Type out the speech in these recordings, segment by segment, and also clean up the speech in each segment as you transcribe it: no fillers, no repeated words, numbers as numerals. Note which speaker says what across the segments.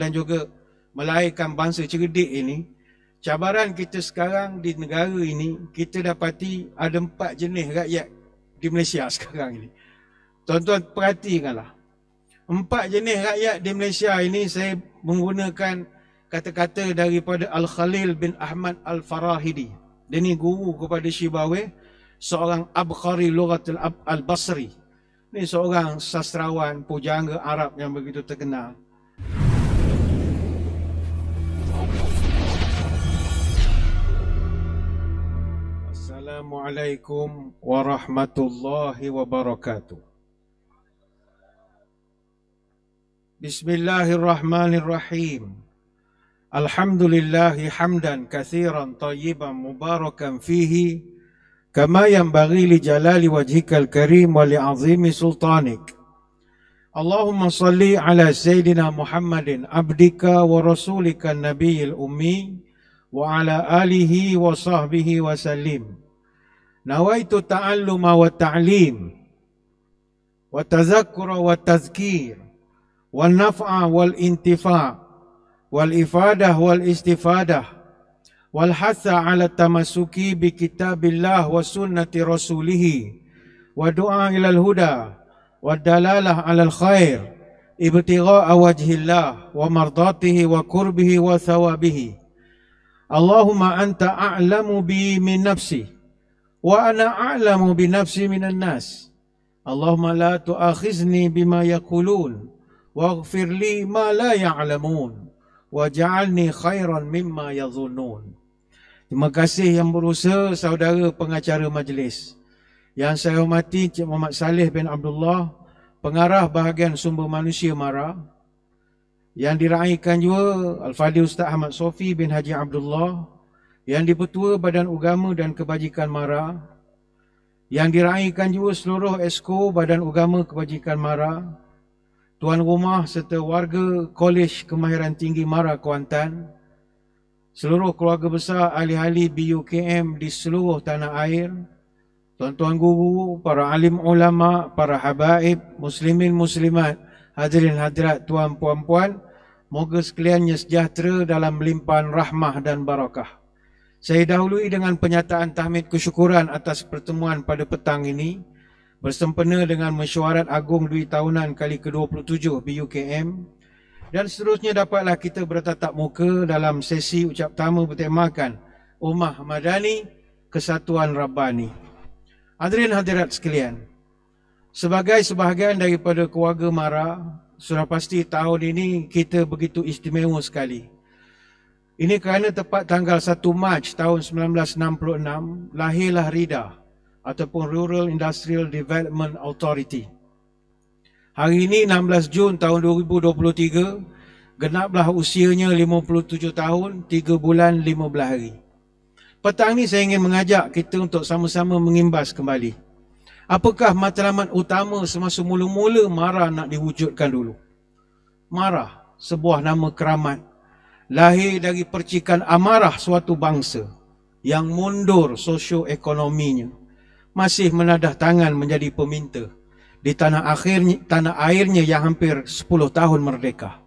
Speaker 1: dan juga melahirkan bangsa cerdik ini, cabaran kita sekarang di negara ini, kita dapati ada 4 jenis rakyat di Malaysia sekarang ini. Tuan-tuan perhatikanlah. 4 jenis rakyat di Malaysia ini saya menggunakan kata-kata daripada Al-Khalil bin Ahmad Al-Farahidi. Dia ni guru kepada Shibawayh, seorang Abkhari Lughatul Al-Basri. Ini seorang sastrawan pujangga Arab yang begitu terkenal. Assalamualaikum warahmatullahi wabarakatuh. Bismillahirrahmanirrahim. Alhamdulillahi hamdan kathiran tayyiban mubarakan fihi kama yanbaghi li jalali wajhikal karim wa li azimi sultanik. Allahumma salli ala Sayyidina Muhammadin abdika wa rasulika nabiyil ummi wa ala alihi wa sahbihi wa sallim. Nawaitu ta'alluma wa ta'lim wa tazakkura wa tazkir wal naf'a wal intifa' wal ifadah wal istifadah wal hatha ala tamassuki bi kitabillah wa sunnati rasulih wa du'a ilal huda wa dalalah alal khair ibtigha'a wajhillah wa mardatihi wa qurbihi wa thawabihi. Allahumma anta a'lamu bi min nafsi wa ana a'lamu bi nafsi minan nas. Allahumma la tu'akhizni bima yaqulun waghfir li ma la ya'lamun waj'alni khairan mimma yadhunnun. Terima kasih yang berusaha saudara pengacara majlis. Yang saya hormati Cik Muhammad Saleh bin Abdullah, pengarah bahagian sumber manusia MARA. Yang diraikan juga Al-Fadhil Ustaz Ahmad Sofi bin Haji Abdullah, yang dipertua Badan Agama dan Kebajikan MARA. Yang diraikan juga seluruh Esko Badan Agama Kebajikan MARA, tuan rumah serta warga Kolej Kemahiran Tinggi MARA Kuantan, seluruh keluarga besar ahli-ahli BUKM di seluruh tanah air, tuan-tuan guru, para alim ulama, para habaib, muslimin muslimat, hadirin hadirat, tuan puan-puan, moga sekaliannya sejahtera dalam limpahan rahmah dan barakah. Saya dahului dengan penyataan tahmid kesyukuran atas pertemuan pada petang ini bersempena dengan mesyuarat agung Dui Tahunan kali ke-27 BUKM, dan seterusnya dapatlah kita bertatap muka dalam sesi ucap tamu bertemakan Ummah Madani Kesatuan Rabbani. Hadirin hadirat sekalian, sebagai sebahagian daripada keluarga MARA, sudah pasti tahun ini kita begitu istimewa sekali. Ini kerana tepat tanggal 1 Mac tahun 1966 lahirlah RIDA ataupun Rural Industrial Development Authority. Hari ini 16 Jun tahun 2023, genaplah usianya 57 tahun, 3 bulan 15 hari. Petang ni saya ingin mengajak kita untuk sama-sama mengimbas kembali. Apakah matlamat utama semasa mula-mula MARA nak diwujudkan dulu? MARA, sebuah nama keramat, lahir dari percikan amarah suatu bangsa yang mundur sosio-ekonominya, masih menadah tangan menjadi peminta di tanah airnya yang hampir 10 tahun merdeka.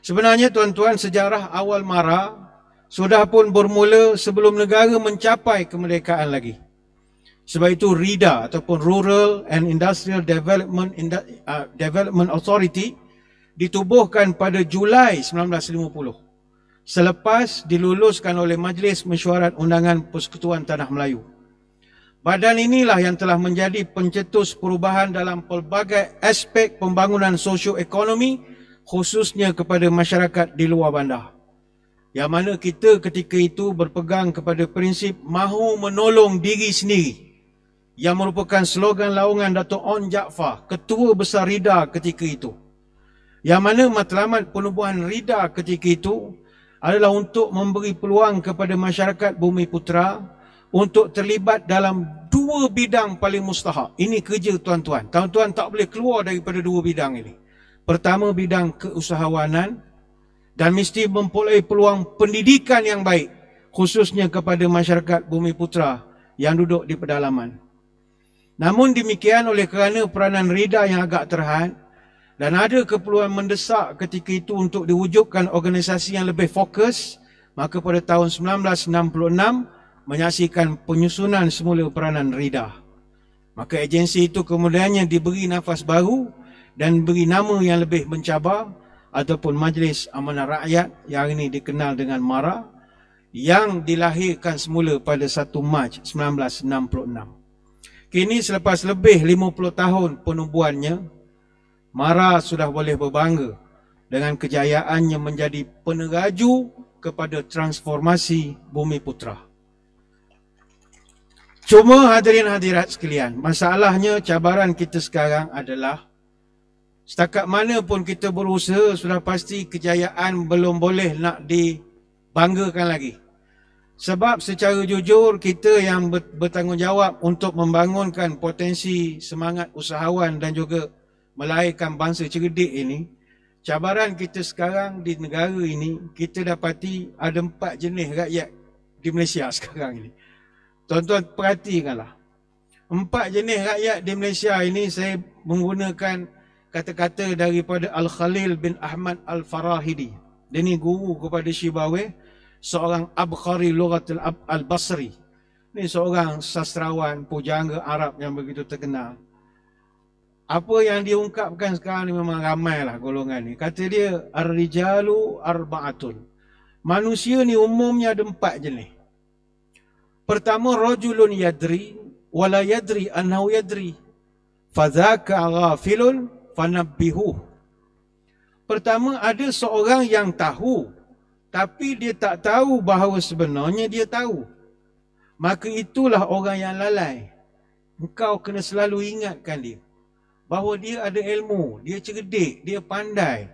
Speaker 1: Sebenarnya tuan-tuan, sejarah awal MARA sudah pun bermula sebelum negara mencapai kemerdekaan lagi. Sebab itu RIDA ataupun Rural and Industrial Development Authority ditubuhkan pada Julai 1950 selepas diluluskan oleh Majlis Mesyuarat Undangan Persekutuan Tanah Melayu. Badan inilah yang telah menjadi pencetus perubahan dalam pelbagai aspek pembangunan sosio-ekonomi, khususnya kepada masyarakat di luar bandar. Yang mana kita ketika itu berpegang kepada prinsip mahu menolong diri sendiri, yang merupakan slogan laungan Dato' On Jaafar, Ketua Besar RIDA ketika itu. Yang mana matlamat penubuhan RIDA ketika itu adalah untuk memberi peluang kepada masyarakat Bumi Putera untuk terlibat dalam 2 bidang paling mustahak. Ini kerja tuan-tuan. Tuan-tuan tak boleh keluar daripada 2 bidang ini. Pertama, bidang keusahawanan, dan mesti memperoleh peluang pendidikan yang baik, khususnya kepada masyarakat Bumi Putera yang duduk di pedalaman. Namun demikian, oleh kerana peranan RIDA yang agak terhad, Dan ada keperluan mendesak ketika itu untuk diwujudkan organisasi yang lebih fokus, maka pada tahun 1966 menyaksikan penyusunan semula peranan RIDA. Maka agensi itu kemudiannya diberi nafas baru dan beri nama yang lebih mencabar ataupun Majlis Amanah Rakyat yang ini dikenal dengan MARA, yang dilahirkan semula pada 1 Mac 1966. Kini selepas lebih 50 tahun penubuhannya, MARA sudah boleh berbangga dengan kejayaannya menjadi peneraju kepada transformasi Bumi Putra. Cuma hadirin hadirat sekalian, masalahnya cabaran kita sekarang adalah setakat mana pun kita berusaha, sudah pasti kejayaan belum boleh nak dibanggakan lagi. Sebab secara jujur kita yang bertanggungjawab untuk membangunkan potensi semangat usahawan dan juga melahirkan bangsa cerdik ini, cabaran kita sekarang di negara ini, kita dapati ada 4 jenis rakyat di Malaysia sekarang ini. Tuan-tuan perhatikanlah. 4 jenis rakyat di Malaysia ini, saya menggunakan kata-kata daripada Al-Khalil bin Ahmad Al-Farahidi. Dia ni guru kepada Shibawayh, seorang Abkhari Lughat Al-Basri. Ini seorang sastrawan pujangga Arab yang begitu terkenal. Apa yang diungkapkan sekarang ni memang ramailah golongan ni. Kata dia, Ar-rijalu arba'atun. Manusia ni umumnya ada 4 jenis. Pertama, rajulun yadri wala yadri annahu yadri. Fadhaka ghafilun fanabbihuh. Pertama, ada seorang yang tahu tapi dia tak tahu bahawa sebenarnya dia tahu. Maka itulah orang yang lalai. Engkau kena selalu ingatkan dia bahawa dia ada ilmu, dia cerdik, dia pandai.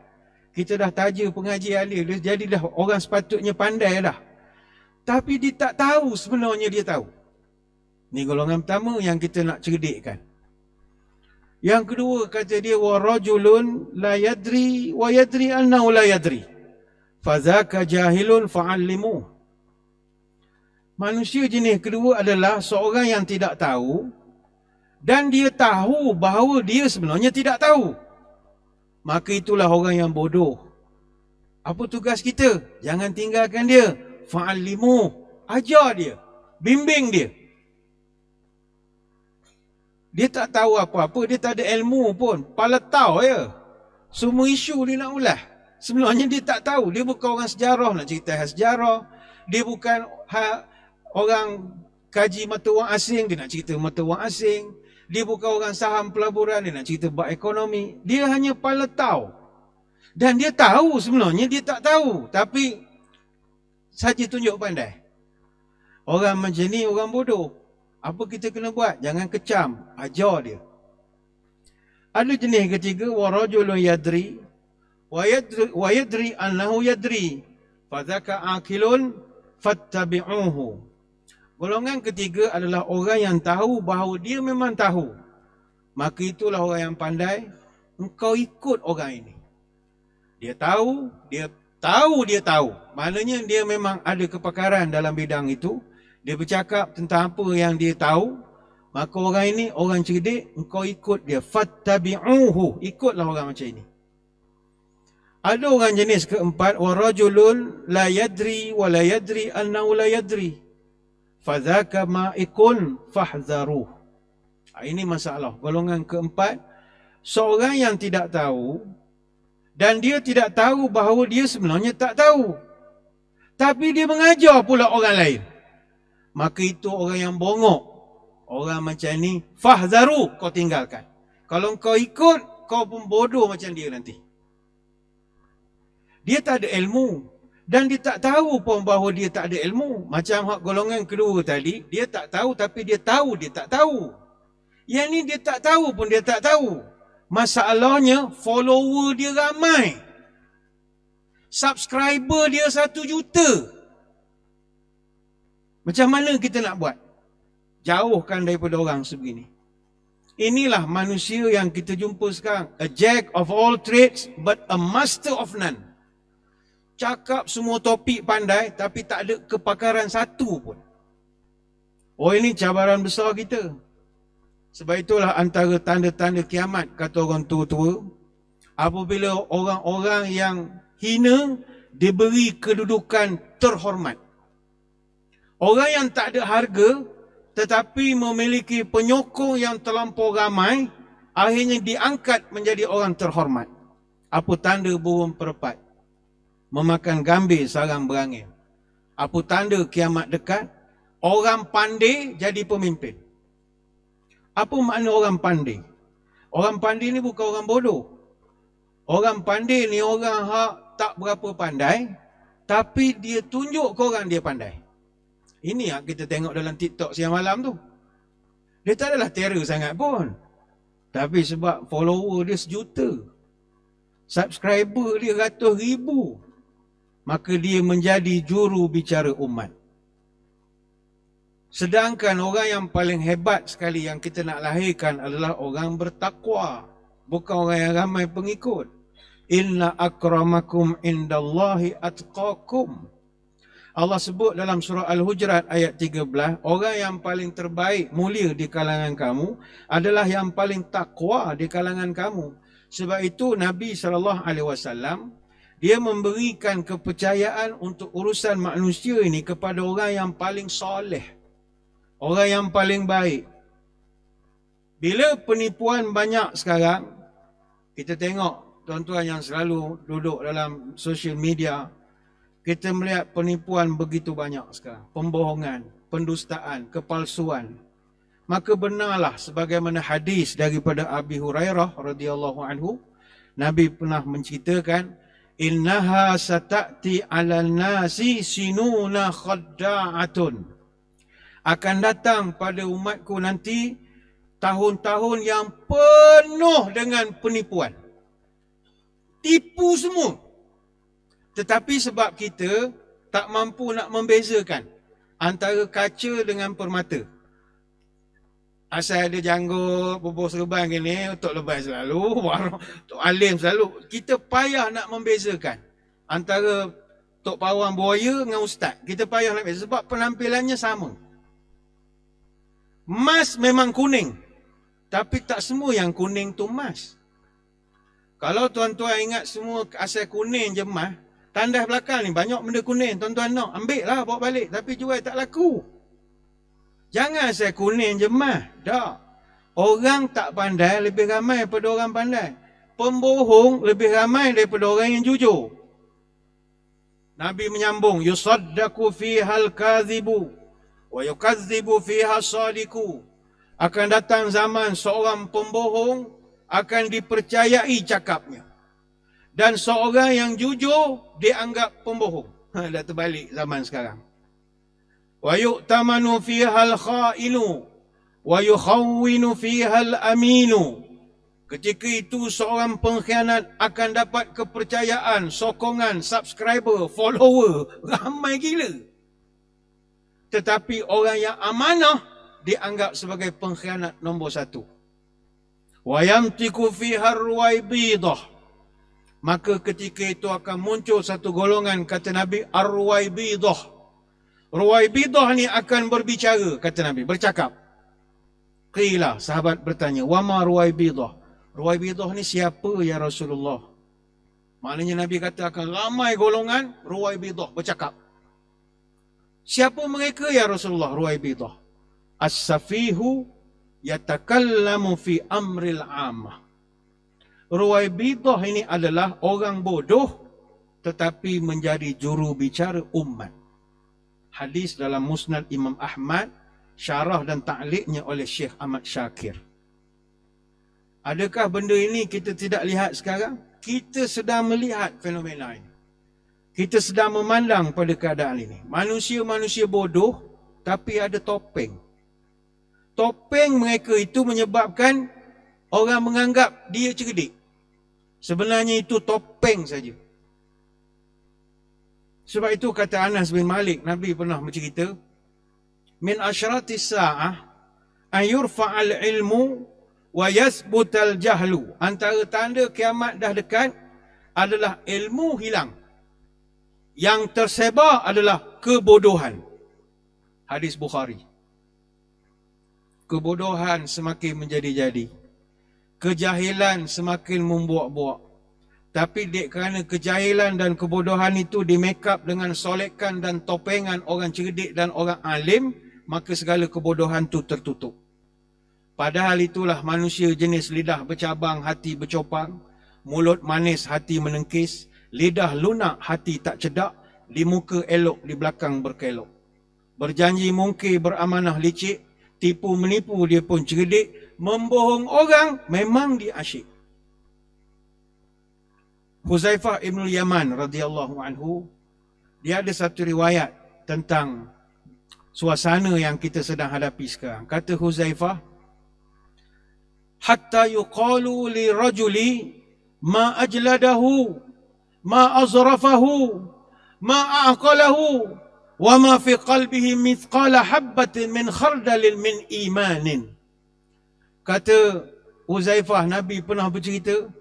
Speaker 1: Kita dah taja pengajian dia jadi dah orang sepatutnya pandai dah. Tapi dia tak tahu sebenarnya dia tahu. Ni golongan pertama yang kita nak cerdikkan. Yang kedua kata dia, wa rajulun la yadri wa yadri annahu la yadri. Fadzaka jahilun fa'allimu. Manusia jenis kedua adalah seorang yang tidak tahu dan dia tahu bahawa dia sebenarnya tidak tahu. Maka itulah orang yang bodoh. Apa tugas kita? Jangan tinggalkan dia. Fa'allimu. Ajar dia. Bimbing dia. Dia tak tahu apa-apa. Dia tak ada ilmu pun. Paletau ya. Semua isu dia nak ulas. Sebenarnya dia tak tahu. Dia bukan orang sejarah nak cerita hal sejarah. Dia bukan orang kaji mata wang asing. Dia nak cerita mata wang asing. Dia bukan orang saham pelaburan, dia nak cerita bab ekonomi. Dia hanya paletau. Dan dia tahu sebenarnya dia tak tahu. Tapi saja tunjuk pandai. Orang macam ni orang bodoh. Apa kita kena buat? Jangan kecam. Ajar dia. Ada jenis ketiga. Warajulun yadri. Wa yadri annahu yadri. Fadzaka akilun fattabi'uhu. Golongan ketiga adalah orang yang tahu bahawa dia memang tahu. Maka itulah orang yang pandai. Engkau ikut orang ini. Dia tahu, dia tahu. Maknanya dia memang ada kepakaran dalam bidang itu. Dia bercakap tentang apa yang dia tahu. Maka orang ini, orang cerdik, engkau ikut dia. Fattabi'uhu. Ikutlah orang macam ini. Ada orang jenis keempat. Warajulun la yadri wa la yadri annahu la yadri. Fadzaka ma'ikun fahdharuh. Ini masalah. Golongan keempat, seorang yang tidak tahu dan dia tidak tahu bahawa dia sebenarnya tak tahu. Tapi dia mengajar pula orang lain. Maka itu orang yang bongok. Orang macam ni, fahdharuh, kau tinggalkan. Kalau kau ikut, kau pun bodoh macam dia nanti. Dia tak ada ilmu. Dan dia tak tahu pun bahawa dia tak ada ilmu. Macam golongan kedua tadi, dia tak tahu tapi dia tahu dia tak tahu. Yang ni dia tak tahu pun dia tak tahu. Masalahnya follower dia ramai. Subscriber dia 1 juta. Macam mana kita nak buat? Jauhkan daripada orang sebegini. Inilah manusia yang kita jumpa sekarang. A jack of all trades but a master of none. Cakap semua topik pandai tapi tak ada kepakaran satu pun. Oh, ini cabaran besar kita. Sebab itulah antara tanda-tanda kiamat, kata orang tua-tua, apabila orang-orang yang hina diberi kedudukan terhormat. Orang yang tak ada harga tetapi memiliki penyokong yang terlampau ramai, akhirnya diangkat menjadi orang terhormat. Apa tanda burung perempat memakan gambir sarang berangin? Apa tanda kiamat dekat? Orang pandai jadi pemimpin. Apa makna orang pandai? Orang pandai ni bukan orang bodoh. Orang pandai ni orang yang tak berapa pandai, tapi dia tunjuk ke orang dia pandai. Ini yang kita tengok dalam TikTok siang malam tu. Dia tak adalah terror sangat pun. Tapi sebab follower dia 1 juta, subscriber dia ratus ribu, maka dia menjadi juru bicara umat. Sedangkan orang yang paling hebat sekali yang kita nak lahirkan adalah orang bertakwa, bukan orang yang ramai pengikut. Inna akramakum indallahi atqakum. Allah sebut dalam surah Al-Hujurat ayat 13, orang yang paling terbaik, mulia di kalangan kamu adalah yang paling takwa di kalangan kamu. Sebab itu Nabi SAW, dia memberikan kepercayaan untuk urusan manusia ini kepada orang yang paling soleh, orang yang paling baik. Bila penipuan banyak sekarang, kita tengok tuan-tuan yang selalu duduk dalam social media, kita melihat penipuan begitu banyak sekarang. Pembohongan, pendustaan, kepalsuan. Maka benarlah sebagaimana hadis daripada Abi Hurairah radhiyallahu anhu, Nabi pernah menceritakan, innaha sata'ti 'alan nasi sinuna khadda'atun. Akan datang pada umatku nanti tahun-tahun yang penuh dengan penipuan. Tipu semua. Tetapi sebab kita tak mampu nak membezakan antara kaca dengan permata. Asal ada janggut, bubuh serban gini, Tok Lebai selalu, Tok Alim selalu. Kita payah nak membezakan antara Tok Pawang Buaya dengan Ustaz. Kita payah nak beza sebab penampilannya sama. Emas memang kuning, tapi tak semua yang kuning tu emas. Kalau tuan-tuan ingat semua asal kuning je emas, tandas belakang ni banyak benda kuning, tuan-tuan nak ambil lah, bawa balik, tapi jual tak laku. Jangan saya kuning je mah. Tak. Orang tak pandai lebih ramai daripada orang pandai. Pembohong lebih ramai daripada orang yang jujur. Nabi menyambung, yusaddaqu fihal kadhibu wa yukadzibu fiha sadiku. Akan datang zaman seorang pembohong akan dipercayai cakapnya. Dan seorang yang jujur dianggap pembohong. Dah terbalik zaman sekarang. Wa yu'tamanu fihal kha'inu wa yukhawwinu fihal aminu. Ketika itu seorang pengkhianat akan dapat kepercayaan, sokongan, subscriber, follower, ramai gila. Tetapi orang yang amanah dianggap sebagai pengkhianat nombor 1. Wa yamtiku fihar ruwaibidah. Maka ketika itu akan muncul satu golongan, kata Nabi, ar-ruwaibidah. Ruwaibidah ni akan berbicara, kata Nabi, bercakap. Qila, sahabat bertanya, wama ruwaibidah? Ruwaibidah ni siapa ya Rasulullah? Maknanya Nabi kata akan ramai golongan ruwaibidah bercakap. Siapa mereka ya Rasulullah ruwaibidah? As-safihu yatakallamu fi amril amah. Ruwaibidah ini adalah orang bodoh tetapi menjadi juru bicara umat. Hadis dalam Musnad Imam Ahmad, syarah dan ta'liqnya oleh Syekh Ahmad Syakir. Adakah benda ini kita tidak lihat sekarang? Kita sedang melihat fenomena ini. Kita sedang memandang pada keadaan ini. Manusia-manusia bodoh tapi ada topeng. Topeng mereka itu menyebabkan orang menganggap dia cerdik. Sebenarnya itu topeng saja. Sebab itu kata Anas bin Malik, Nabi pernah bercerita, min asyratis sa'ah an yurfa'al ilmu wa yasbutal jahlu. Antara tanda kiamat dah dekat adalah ilmu hilang. Yang tersebar adalah kebodohan. Hadis Bukhari. Kebodohan semakin menjadi-jadi. Kejahilan semakin membuak-buak. Tapi kerana kejahilan dan kebodohan itu di make up dengan solekan dan topengan orang cerdik dan orang alim, maka segala kebodohan itu tertutup. Padahal itulah manusia jenis lidah bercabang, hati bercopang, mulut manis, hati menengkis, lidah lunak, hati tak cedak, di muka elok, di belakang berkelok. Berjanji mungkir, beramanah licik, tipu menipu dia pun cerdik, membohong orang memang dia asyik. Huzaifah ibn Yaman radhiyallahu anhu, dia ada satu riwayat tentang suasana yang kita sedang hadapi sekarang. Kata Huzaifah, hatta yuqalu li rajuli ma ajladahu, ma azrafahu, ma aqalahu, wa ma fi qalbihi mithqala habbatin min khardalin min imanin. Kata Huzaifah, Nabi pernah bercerita,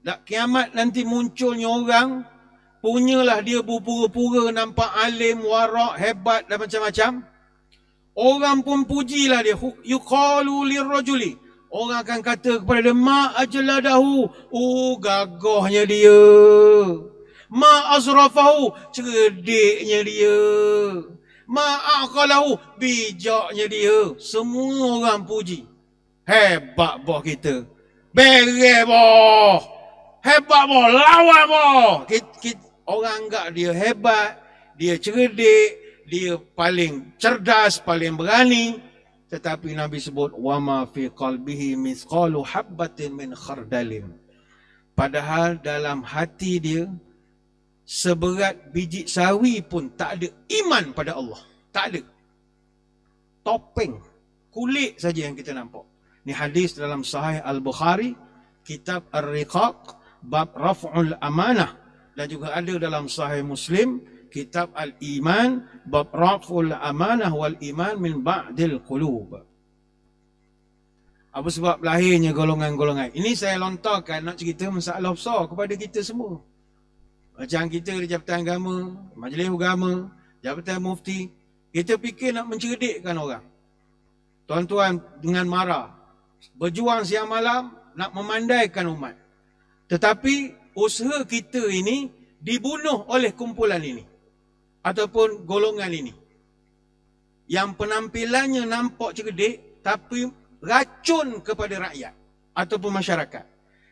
Speaker 1: tak kiamat nanti munculnya orang, punyalah dia berpura-pura nampak alim, warak, hebat dan macam-macam. Orang pun pujilah dia. Yuqalu lirrajuli. Orang akan kata kepada dia, ma ajladahu. Oh, gagahnya dia. Ma azrafahu. Cerdiknya dia. Ma aqalahu. Bijaknya dia. Semua orang puji. Hebat boh kita. Bere boh. Hebat boh, lawan boh. Orang anggap dia hebat, dia cerdik, dia paling cerdas, paling berani. Tetapi Nabi sebut, وَمَا فِي قَلْبِهِ مِثْقَالُ حَبَّةٍ مِنْ خَرْدَلٍ. Padahal dalam hati dia, seberat biji sawi pun tak ada iman pada Allah. Tak ada. Topeng, kulit saja yang kita nampak. Ini hadis dalam Sahih Al-Bukhari, Kitab Ar-Riqaq, bab Raf'ul Amanah, dan juga ada dalam Sahih Muslim, Kitab Al-Iman, bab Raf'ul Amanah wal Iman min Ba'dil Qulub. Apa sebab lahirnya golongan-golongan? Ini saya lontarkan nak cerita masalah besar kepada kita semua. Macam kita di Jabatan Agama, Majlis Agama, Jabatan Mufti, kita fikir nak mencerdikkan orang. Tuan-tuan dengan marah, berjuang siang malam nak memandaikan umat. Tetapi usaha kita ini dibunuh oleh kumpulan ini ataupun golongan ini yang penampilannya nampak cerdik tapi racun kepada rakyat ataupun masyarakat.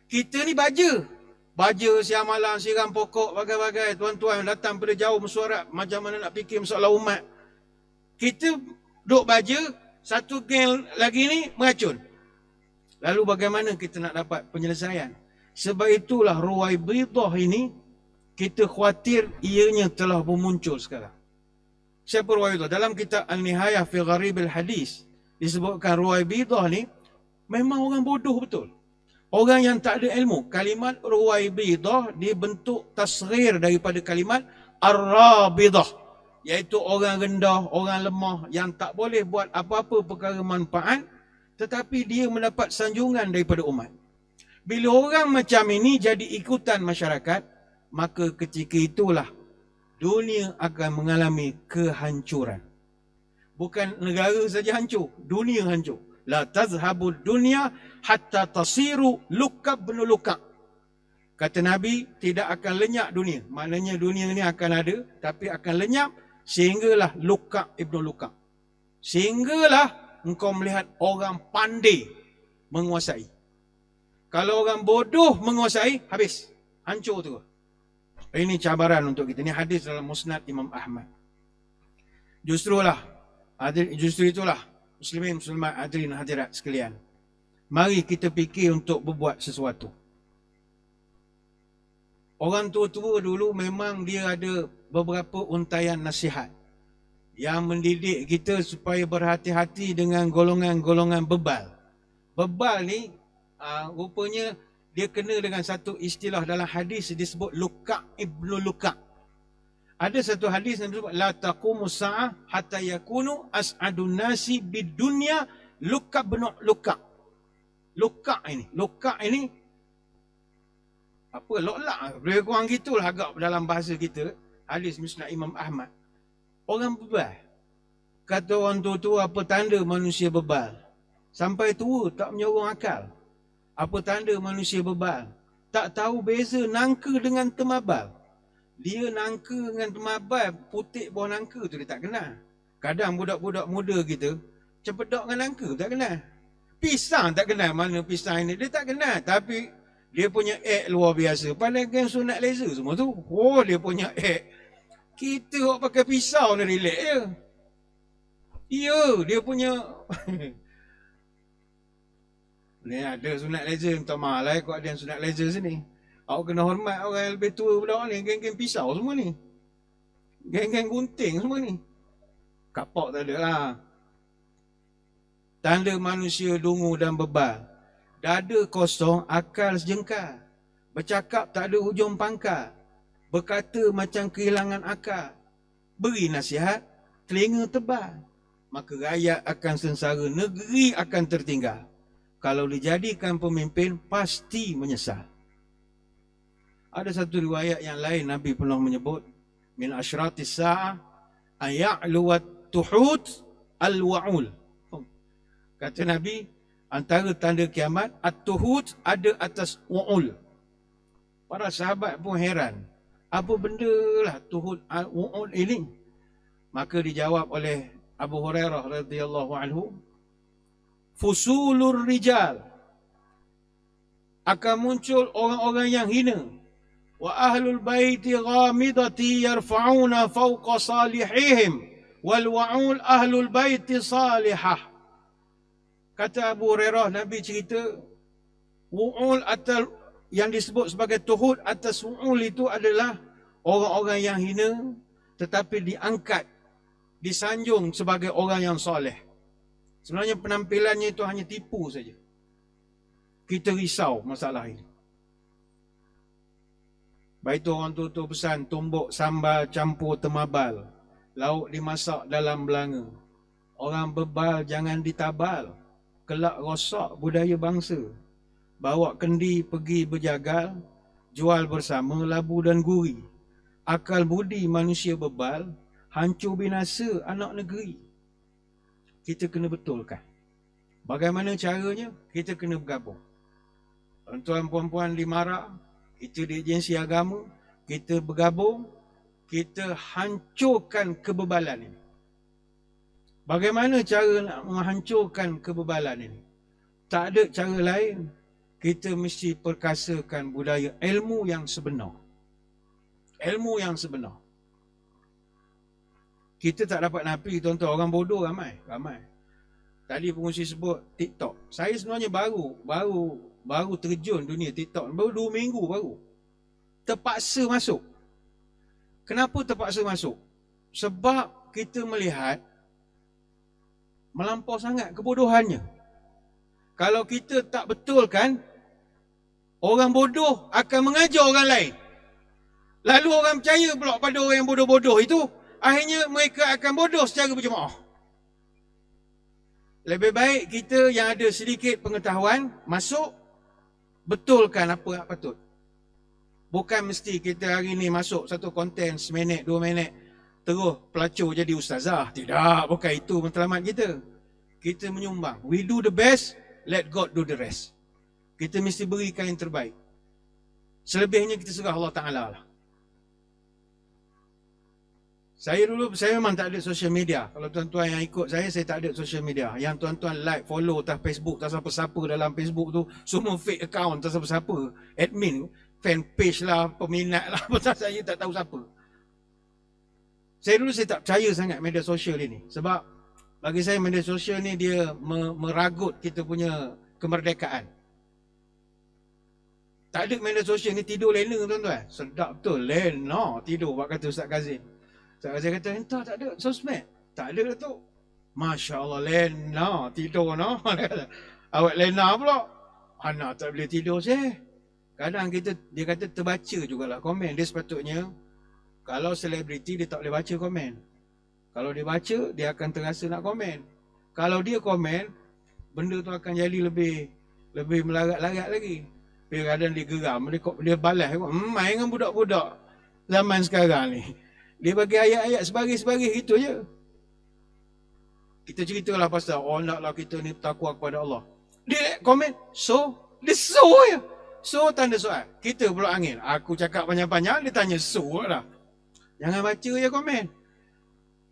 Speaker 1: Kita ni baja siang malam, siram pokok, bagai-bagai. Tuan-tuan datang pada jauh mesuarat macam mana nak fikir masalah umat. Kita duk baja, satu geng lagi ni meracun. Lalu bagaimana kita nak dapat penyelesaian? Sebab itulah Ruwaibidah ini, kita khawatir ianya telah bermuncul sekarang. Siapa Ruwaibidah? Dalam kitab Al-Nihayah fi Gharibil Hadis disebutkan Ruwaibidah ni memang orang bodoh betul. Orang yang tak ada ilmu. Kalimat Ruwaibidah dibentuk tasghir daripada kalimat Ar-Rabidah, iaitu orang rendah, orang lemah yang tak boleh buat apa-apa perkara manfaat, tetapi dia mendapat sanjungan daripada umat. Bila orang macam ini jadi ikutan masyarakat, maka ketika itulah dunia akan mengalami kehancuran. Bukan negara saja hancur, dunia hancur. La tazhabud dunya hatta tasiru lukab bin lukab. Kata Nabi, tidak akan lenyap dunia. Maknanya dunia ini akan ada, tapi akan lenyap sehinggalah lukab ibn lukab. Sehinggalah engkau melihat orang pandai menguasai. Kalau orang bodoh menguasai, habis. Hancur tu. Ini cabaran untuk kita. Ini hadis dalam Musnad Imam Ahmad. Justru itulah muslimin, muslimat, hadirin hadirat sekalian. Mari kita fikir untuk berbuat sesuatu. Orang tua-tua dulu memang dia ada beberapa untaian nasihat yang mendidik kita supaya berhati-hati dengan golongan-golongan bebal. Bebal ni rupanya dia kena dengan satu istilah dalam hadis disebut Luka' ibnu Luka'. Ada satu hadis yang disebut la taqumu sa'ah hatta yakunu as'adun nasi bidunya Luka' ibnu Luka'. Luka' ini apa, loklak, lebih kurang gitulah agak dalam bahasa kita. Hadis Musnad Imam Ahmad. Orang bebal. Kata orang tua-tua, apa tanda manusia bebal? Sampai tua tak menyorong akal. Apa tanda manusia bebal? tak tahu beza nangka dengan temabal. Dia nangka dengan temabal, putik bawah nangka tu dia tak kenal. Kadang budak-budak muda kita cempedok dengan nangka tak kenal. Pisang tak kenal mana pisang ini, dia tak kenal. Tapi dia punya act luar biasa. Pandai game sunat laser semua tu. Oh, dia punya act. Kita orang pakai pisau ni relax je. Ya, dia punya ni ada sunat laser, minta maaf lah kau ada yang sunat laser sini. Awak kena hormat orang yang lebih tua budak ni, geng-geng pisau semua ni. Geng-geng gunting semua ni. Kapok tak ada lah. Tanda manusia dungu dan bebal. Dada kosong, akal sejengkal. Bercakap tak ada hujung pangkal. Berkata macam kehilangan akal. Beri nasihat, telinga tebal. Maka rakyat akan sengsara, negeri akan tertinggal. Kalau dijadikan pemimpin, pasti menyesal. Ada satu riwayat yang lain, Nabi pernah menyebut, min asyratis sa'ah aya'luwat tuhut al-wa'ul. Kata Nabi, antara tanda kiamat, at-tuhut ada atas wa'ul. Para sahabat pun heran, apa benda lah tuhut al-wa'ul ini? Maka dijawab oleh Abu Hurairah radhiyallahu anhu, fusulur rijal, akan muncul orang-orang yang hina. Wa ahlul baiti ghamidati yarfa'una fawqa salihihim wal wa'ul ahlul baiti salihah. Kata Abu Hurairah, Nabi cerita wu'ul atas yang disebut sebagai tuhud atas wu'ul itu adalah orang-orang yang hina tetapi diangkat, disanjung sebagai orang yang soleh. Sebenarnya penampilannya itu hanya tipu saja. Kita risau masalah ini. Baik tu orang tua pesan, tumbuk sambal campur temabal, lauk dimasak dalam belanga. Orang bebal jangan ditabal, kelak rosak budaya bangsa. Bawa kendi pergi berjagal, jual bersama labu dan guri. Akal budi manusia bebal, hancur binasa anak negeri. Kita kena betulkan. Bagaimana caranya? Kita kena bergabung. Tuan-tuan puan-puan di MARA, kita di agensi agama, kita bergabung, kita hancurkan kebebalan ini. Bagaimana cara nak menghancurkan kebebalan ini? Tak ada cara lain. Kita mesti perkasakan budaya ilmu yang sebenar. Ilmu yang sebenar. Kita tak dapat nafi, tuan-tuan, orang bodoh ramai. Tadi pengurusi sebut TikTok. Saya sebenarnya baru terjun dunia TikTok. Baru 2 minggu baru. Terpaksa masuk. Kenapa terpaksa masuk? Sebab kita melihat melampau sangat kebodohannya. Kalau kita tak betulkan, orang bodoh akan mengajar orang lain. Lalu orang percaya pula pada orang yang bodoh-bodoh itu. Akhirnya mereka akan bodoh secara berjemaah. Lebih baik kita yang ada sedikit pengetahuan masuk, betulkan apa yang patut. Bukan mesti kita hari ni masuk satu konten seminit, 2 minit, terus pelacur jadi ustazah. Tidak, bukan itu matlamat kita. Kita menyumbang. We do the best, let God do the rest. Kita mesti berikan yang terbaik. Selebihnya kita serah Allah Ta'ala lah. Saya memang tak ada social media. Kalau tuan-tuan yang ikut saya tak ada social media. Yang tuan-tuan like, follow tak Facebook, tak siapa-siapa dalam Facebook tu, semua fake account, tak siapa-siapa. Admin, fan page lah, peminat lah, saya tak tahu siapa. Saya tak percaya sangat media sosial ini. Sebab bagi saya media sosial ni dia meragut kita punya kemerdekaan. Tak ada media sosial ni tidur lena, tuan-tuan. Sedap betul, lena tidur, buat kata Ustaz Kazim. Saya kata, entah tak ada sosmed. Tak ada tu. Masya Allah, lena tidur no. Awak lena pula. Anak tak boleh tidur saya. Kadang dia kata terbaca jugalah komen. Dia sepatutnya, kalau selebriti dia tak boleh baca komen. Kalau dia baca, dia akan terasa nak komen. Kalau dia komen, benda tu akan jadi lebih melarat-larat lagi. Tapi kadang dia geram, dia balas. Main dengan budak-budak zaman sekarang ni. Dia bagi ayat-ayat sebaris-sebaris gitu je. Kita ceritalah pasal, naklah kita ni takwa kepada Allah. Dia komen, dia so je. So tanda soal. Kita pula angin. Aku cakap banyak-banyak, dia tanya so lah. Jangan baca je komen.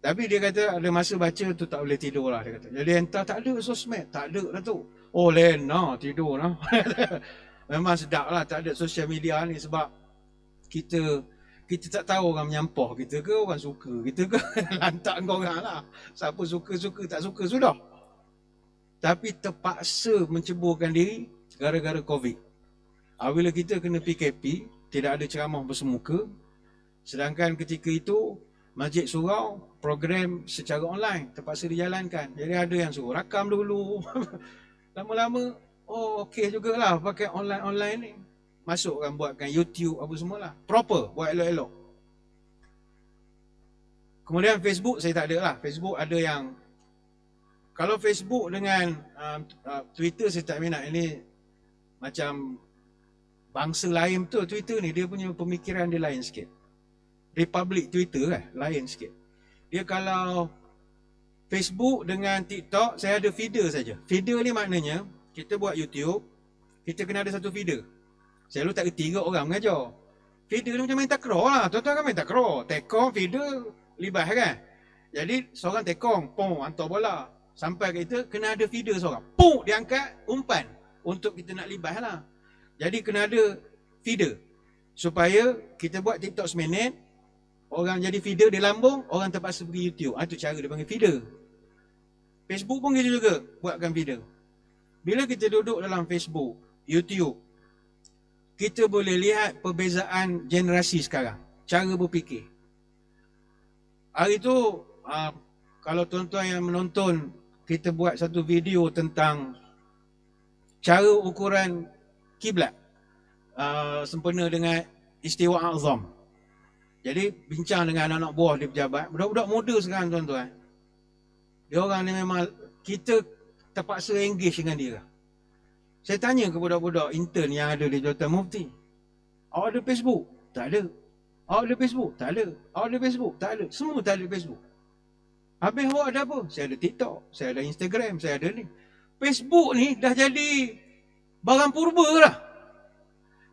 Speaker 1: Tapi dia kata ada masa baca tu tak boleh tidur lah, dia kata. Jadi entah tak ada sosmed, tak ada lah tu. Oh lena tidur lah. Memang sedap lah tak ada sosial media ni sebab kita tak tahu orang menyampah kita ke, orang suka kita ke. Lantak kau orang lah. Siapa suka-suka, tak suka sudah. Tapi terpaksa menceburkan diri gara-gara COVID. Bila kita kena PKP, tidak ada ceramah bersemuka. Sedangkan ketika itu Masjid Surau program secara online terpaksa dijalankan. Jadi ada yang suruh rakam dulu. Lama-lama okey jugalah pakai online ni. Masukkan buatkan YouTube apa semualah. Proper, buat elok-elok. Kemudian Facebook saya tak ada lah. Facebook ada yang kalau Facebook dengan Twitter saya tak minat. Ini macam bangsa lain tu Twitter ni, dia punya pemikiran dia lain sikit. Republic Twitter kan, lain sikit. Dia kalau Facebook dengan TikTok, saya ada feeder saja. Feeder ni maknanya, kita buat YouTube, kita kena ada satu feeder. Saya dulu tak kerti ke orang mengajar. Feeder ni macam main takraw lah. Tuan-tuan kan main takraw. Tekong, feeder, libas kan. Jadi, seorang tekong, pong, hantar bola. Sampai kita, kena ada feeder seorang. Pong, dia angkat, umpan. Untuk kita nak libas lah. Jadi, kena ada feeder. Supaya kita buat TikTok seminit, orang jadi feeder, dia lambung, orang terpaksa pergi YouTube. Itu cara dia panggil feeder. Facebook pun gitu juga, buatkan feeder. Bila kita duduk dalam Facebook, YouTube, kita boleh lihat perbezaan generasi sekarang. Cara berfikir. Hari tu, kalau tuan-tuan yang menonton, kita buat satu video tentang cara ukuran kiblat sempena dengan Istiwa Azam. Jadi bincang dengan anak-anak buah di pejabat. Budak-budak muda sekarang tuan-tuan. Dia orang ni memang kita terpaksa engage dengan dia. Saya tanya ke budak-budak intern yang ada di Jabatan Mufti. Awak ada Facebook? Tak ada. Awak ada Facebook? Tak ada. Awak ada Facebook? Tak ada. Semua tak ada Facebook. Habis awak ada apa? Saya ada TikTok. Saya ada Instagram. Saya ada ni. Facebook ni dah jadi barang purba lah.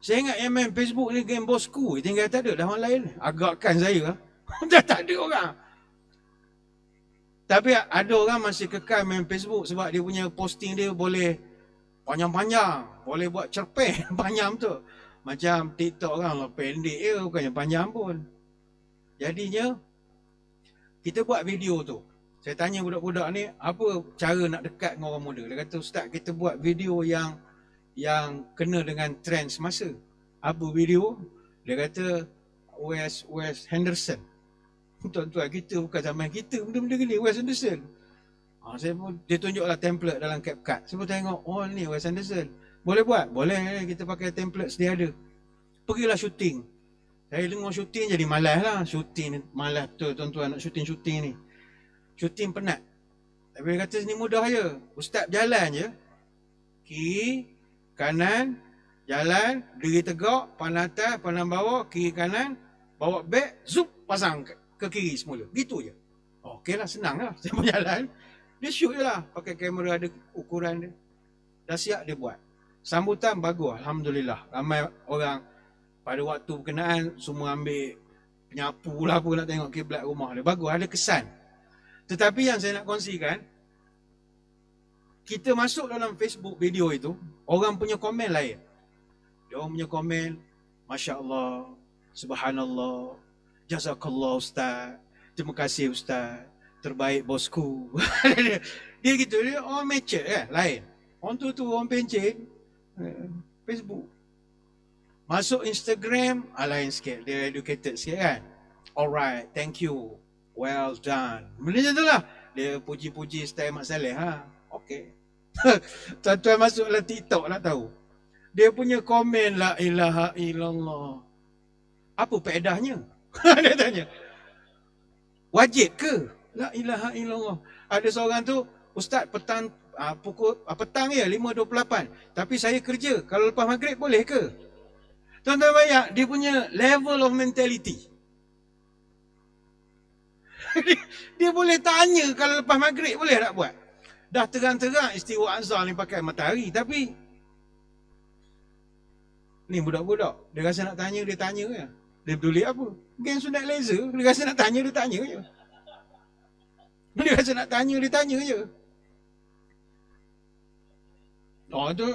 Speaker 1: Saya ingat yang main Facebook ni game bosku. Tinggal tak ada dah orang lain. Agakkan saya lah. Dah tak ada orang. Tapi ada orang masih kekal main Facebook sebab dia punya posting dia boleh panjang-panjang. Boleh buat cerpen panjang tu. Macam TikTok orang lah pendek je, bukannya panjang pun. Jadinya, kita buat video tu. Saya tanya budak-budak ni, apa cara nak dekat dengan orang muda? Dia kata, Ustaz, kita buat video yang kena dengan trend semasa. Apa video? Dia kata Wes Henderson. Tuan-tuan, kita bukan zaman kita benda-benda gini, Wes Henderson. Dia tunjuklah template dalam CapCut. Saya pun tengok, oh ni Wes Henderson. Boleh buat? Boleh, kita pakai template sedia ada. Pergilah syuting. Saya dengar syuting jadi malas lah. Syuting malas betul tuan-tuan nak syuting ni. Syuting penat. Tapi dia kata ni mudah je. Ustaz jalan je. Kiri, kanan, jalan, diri tegak, pandang atas, pandang bawah, kiri kanan, bawa beg, zup, pasang ke kiri semula. Gitu je. Okey lah, senang lah. Saya berjalan. Dia shoot je lah. Pakai kamera ada ukuran dia. Dah siap dia buat. Sambutan bagus. Alhamdulillah. Ramai orang pada waktu berkenaan semua ambil penyapu lah apa nak tengok kiblat rumah dia. Bagus. Ada kesan. Tetapi yang saya nak kongsikan, kita masuk dalam Facebook video itu, orang punya komen lain. Dia orang punya komen, Masya Allah, Subhanallah, Jazakallah Ustaz, terima kasih Ustaz, terbaik bosku. Dia gitu, dia orang matchet kan, lain. Orang tu orang pencet, Facebook. Masuk Instagram, lain sikit, dia educated sikit kan. Alright, thank you, well done. Benda macam tu lah. Dia puji-puji style Mak Saleh. Okay. Tuan-tuan masuklah TikTok nak tahu. Dia punya komen la ilaha illallah. Apa faedahnya? Dia tanya. Wajib ke? La ilaha illallah. Ada seorang tu, Ustaz petang petang ya 5.28. Tapi saya kerja. Kalau lepas maghrib boleh ke? Tuan-tuan bayang dia punya level of mentality. Dia boleh tanya kalau lepas maghrib boleh tak buat? Dah terang-terang istiwa azhar ni pakai matahari. Tapi Ni budak-budak, dia rasa nak tanya, dia tanya je. Dia peduli apa? Geng sunat laser, dia rasa nak tanya, dia tanya je. Dia rasa nak tanya, dia tanya je. Oh tu,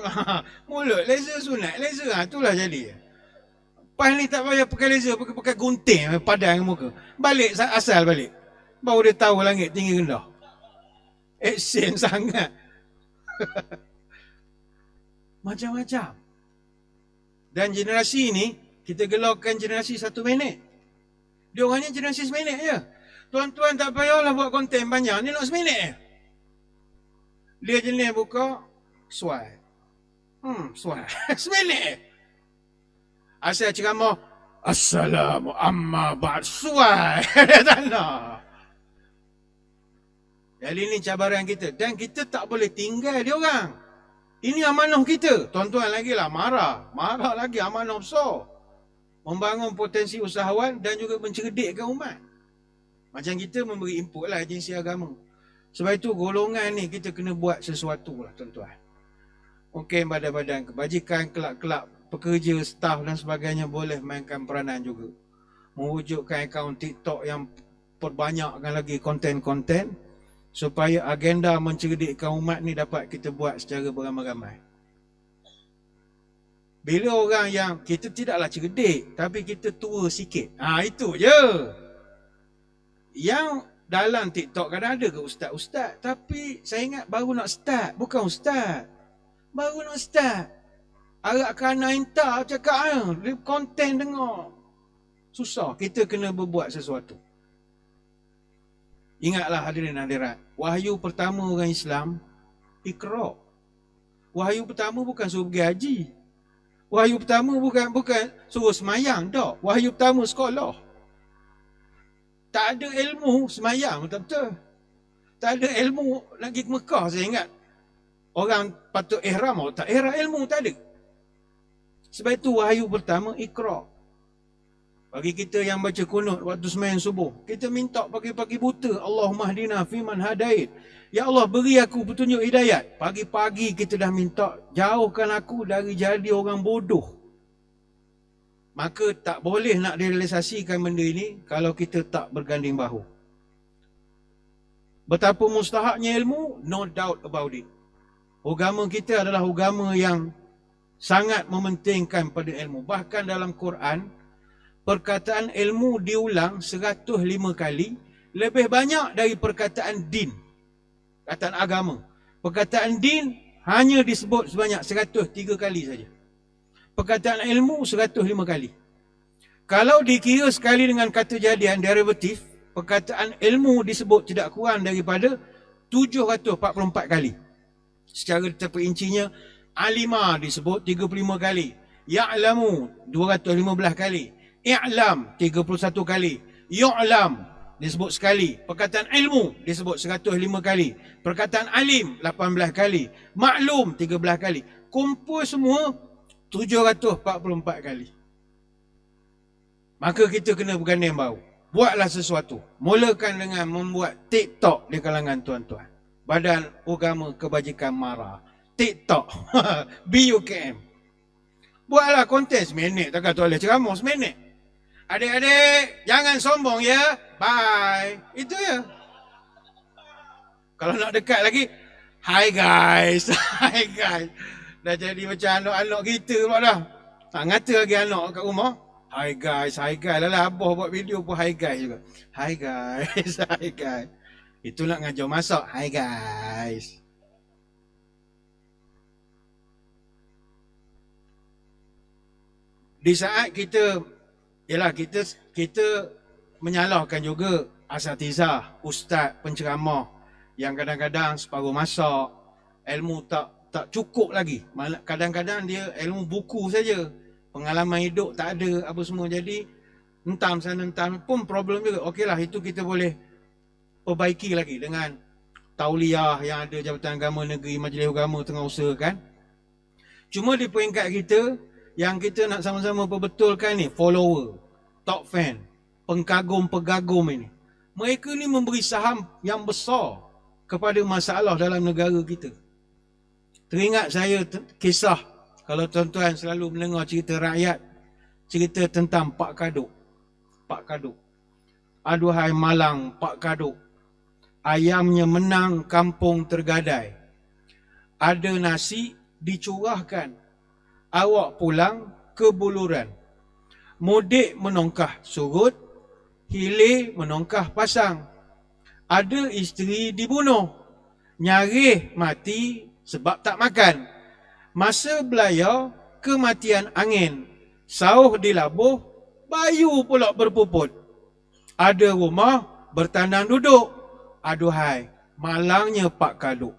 Speaker 1: mulut laser sunat laser, itulah jadi. Pas ni tak payah pakai laser, pakai gunting padang muka. Balik asal balik. Baru dia tahu langit tinggi rendah. Action sangat. Macam-macam. Dan generasi ni, kita gelorkan generasi 1 minit. Dia orangnya generasi 1 minit je. Tuan-tuan tak payahlah buat konten banyak, ni nak 1 minit je. Dia jenis buka, swipe. Swipe. 1 minit je. Asal ceramah, Assalamu amma ba'd, swipe. Dia tak nak. Jadi ini cabaran kita. Dan kita tak boleh tinggal dia orang. Ini amanah kita. Tuan-tuan lagi lah marah. Marah lagi, amanah besar. Membangun potensi usahawan dan juga mencerdikkan umat. Macam kita memberi input lah agensi agama. Sebab itu golongan ni kita kena buat sesuatu lah tuan-tuan. Mungkin badan-badan kebajikan, kelab-kelab, pekerja, staf dan sebagainya boleh mainkan peranan juga. Mewujudkan akaun TikTok yang perbanyakkan lagi konten-konten supaya agenda mencerdikkan umat ni dapat kita buat secara beramai-ramai. Bila orang yang kita tidaklah cerdik, tapi kita tua sikit. Itu je. Yang dalam TikTok kadang ada ke ustaz-ustaz, tapi saya ingat baru nak start, bukan ustaz. Baru nak start. Arak kanan entah cakap, konten dengar. Susah, kita kena berbuat sesuatu. Ingatlah hadirin hadirat, wahyu pertama orang Islam, Iqra. Wahyu pertama bukan suruh pergi haji. Wahyu pertama bukan suruh semayang, tak. Wahyu pertama sekolah. Tak ada ilmu semayang, betul-betul. Tak ada ilmu nak pergi ke Mekah, saya ingat. Orang patut ihram, tak ihram ilmu, tak ada. Sebab itu wahyu pertama, Iqra. Bagi kita yang baca kunut waktu sembahyang subuh, kita minta pagi-pagi buta, Allahumma hdina fiman hadait. Ya Allah, beri aku petunjuk hidayat. Pagi-pagi kita dah minta, jauhkan aku dari jadi orang bodoh. Maka tak boleh nak direalisasikan benda ini kalau kita tak berganding bahu. Betapa mustahaknya ilmu, no doubt about it. Agama kita adalah agama yang sangat mementingkan pada ilmu. Bahkan dalam Quran, perkataan ilmu diulang 105 kali, lebih banyak dari perkataan din, perkataan agama. Perkataan din hanya disebut sebanyak 103 kali saja. Perkataan ilmu 105 kali. Kalau dikira sekali dengan kata jadian derivatif, perkataan ilmu disebut tidak kurang daripada 744 kali. Secara terperincinya, alima disebut 35 kali, ya'lamu 215 kali, i'lam 31 kali, yu'lam disebut sekali, perkataan ilmu disebut 105 kali, perkataan alim 18 kali, maklum 13 kali. Kumpul semua 744 kali. Maka kita kena berganding bahu. Buatlah sesuatu. Mulakan dengan membuat TikTok di kalangan tuan-tuan. Badan Agama Kebajikan Mara. TikTok. BUKM. Buatlah konten 1 minit. Takkan tu boleh ceramah 1 minit. Adik-adik, jangan sombong ya. Bye. Itu ya. Kalau nak dekat lagi, hi guys. Hi guys. Dah jadi macam anak-anak kita pula dah. Tak ngata lagi anak kat rumah. Hi guys, hi guys. Lala abah buat video pun hi guys juga. Hi guys, hi guys. Itu nak ngajar masak. Hi guys. Di saat kita, yalah kita menyalahkan juga asatizah, ustaz, penceramah yang kadang-kadang separuh masak, ilmu tak cukup lagi. Kadang-kadang dia ilmu buku saja, pengalaman hidup tak ada apa semua. Jadi entam sana entam pun problem juga. Okeylah, itu kita boleh perbaiki lagi dengan tauliah yang ada Jabatan Agama Negeri, Majlis Agama tengah usahakan. Cuma di peringkat kita, yang kita nak sama-sama perbetulkan ni, follower, top fan, pengkagum-pegagum ini. Mereka ni memberi saham yang besar kepada masalah dalam negara kita. Teringat saya kisah kalau tuan-tuan selalu mendengar cerita rakyat, cerita tentang Pak Kaduk. Pak Kaduk. Aduhai malang Pak Kaduk. Ayamnya menang, kampung tergadai. Ada nasi dicurahkan. Awak pulang ke buluran. Mudik menongkah surut, hilir menongkah pasang. Ada isteri dibunuh, nyarih mati sebab tak makan. Masa belayar, kematian angin. Sauh dilabuh, bayu pula berpuput. Ada rumah bertandang duduk. Aduhai, malangnya Pak Kaduk.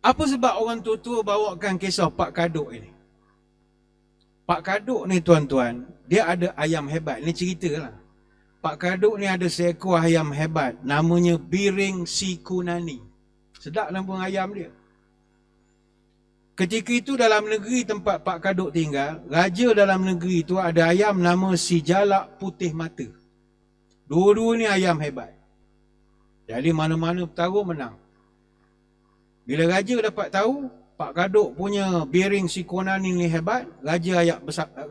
Speaker 1: Apa sebab orang tua-tua bawakan kisah Pak Kaduk ini? Pak Kaduk ni tuan-tuan, dia ada ayam hebat. Ni cerita lah. Pak Kaduk ni ada seekor ayam hebat. Namanya Biring Sikunani. Sedap nama ayam dia. Ketika itu dalam negeri tempat Pak Kaduk tinggal, raja dalam negeri itu ada ayam nama Si Jalak Putih Mata. Dua-dua ni ayam hebat. Jadi mana-mana bertaruh menang. Bila raja dapat tahu Pak Kaduk punya Biring Sikunani ni hebat, raja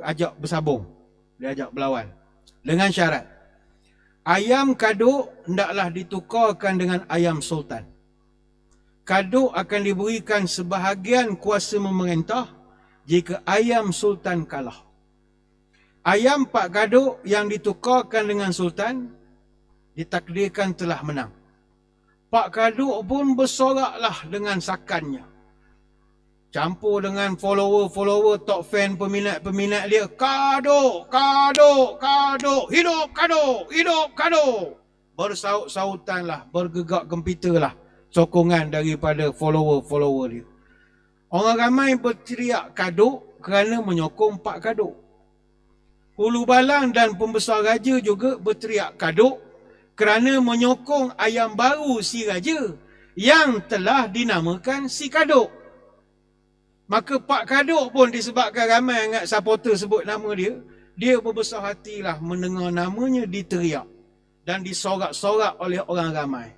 Speaker 1: ajak bersabung. Dia ajak berlawan. Dengan syarat, ayam Kaduk hendaklah ditukarkan dengan ayam sultan. Kaduk akan diberikan sebahagian kuasa memerintah jika ayam sultan kalah. Ayam Pak Kaduk yang ditukarkan dengan sultan ditakdirkan telah menang. Pak Kaduk pun bersoraklah dengan sakannya. Campur dengan follower-follower, top fan, peminat-peminat dia. Kaduk, Kaduk, Kaduk, hidup Kaduk, hidup Kaduk. Bersaut-sautanlah, bergegak gempitalah sokongan daripada follower-follower dia. Orang ramai berteriak Kaduk kerana menyokong Pak Kaduk. Hulu balang dan pembesar raja juga berteriak Kaduk kerana menyokong ayam baru si raja yang telah dinamakan si Kaduk. Maka Pak Kaduk pun disebabkan ramai ingat supporter sebut nama dia, dia berbesar hatilah mendengar namanya diteriak dan disorak-sorak oleh orang ramai.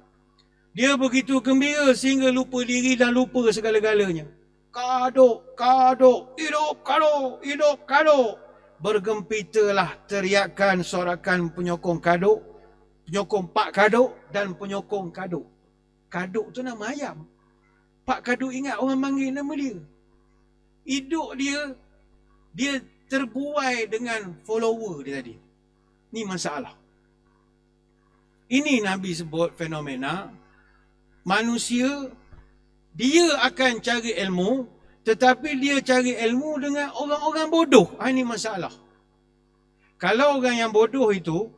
Speaker 1: Dia begitu gembira sehingga lupa diri dan lupa segala-galanya. Kaduk, Kaduk, hidup Kaduk, hidup Kaduk. Bergempitalah teriakan sorakan penyokong Kaduk, penyokong Pak Kaduk dan penyokong Kaduk. Kaduk tu nama ayam. Pak Kaduk ingat orang panggil nama dia. Hidup dia terbuai dengan follower dia tadi. Ni masalah. Ini Nabi sebut fenomena manusia, dia akan cari ilmu, tetapi dia cari ilmu dengan orang-orang bodoh. Ini masalah. Kalau orang yang bodoh itu,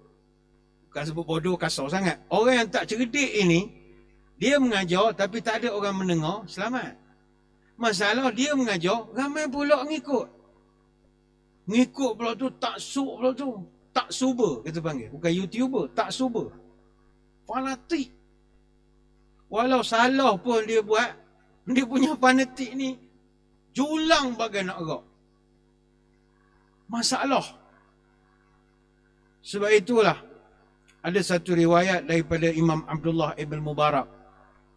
Speaker 1: bukan sebut bodoh kasar sangat, orang yang tak cerdik ini, dia mengajar tapi tak ada orang mendengar, selamat. Masalah dia mengajar, ramai pula ngikut. Ngikut pula tu, taksub pula tu. Taksuber kita panggil. Bukan YouTuber, taksuber. Fanatik. Walau salah pun dia buat, dia punya fanatik ni julang bagai nak gerak. Masalah. Sebab itulah ada satu riwayat daripada Imam Abdullah ibn Mubarak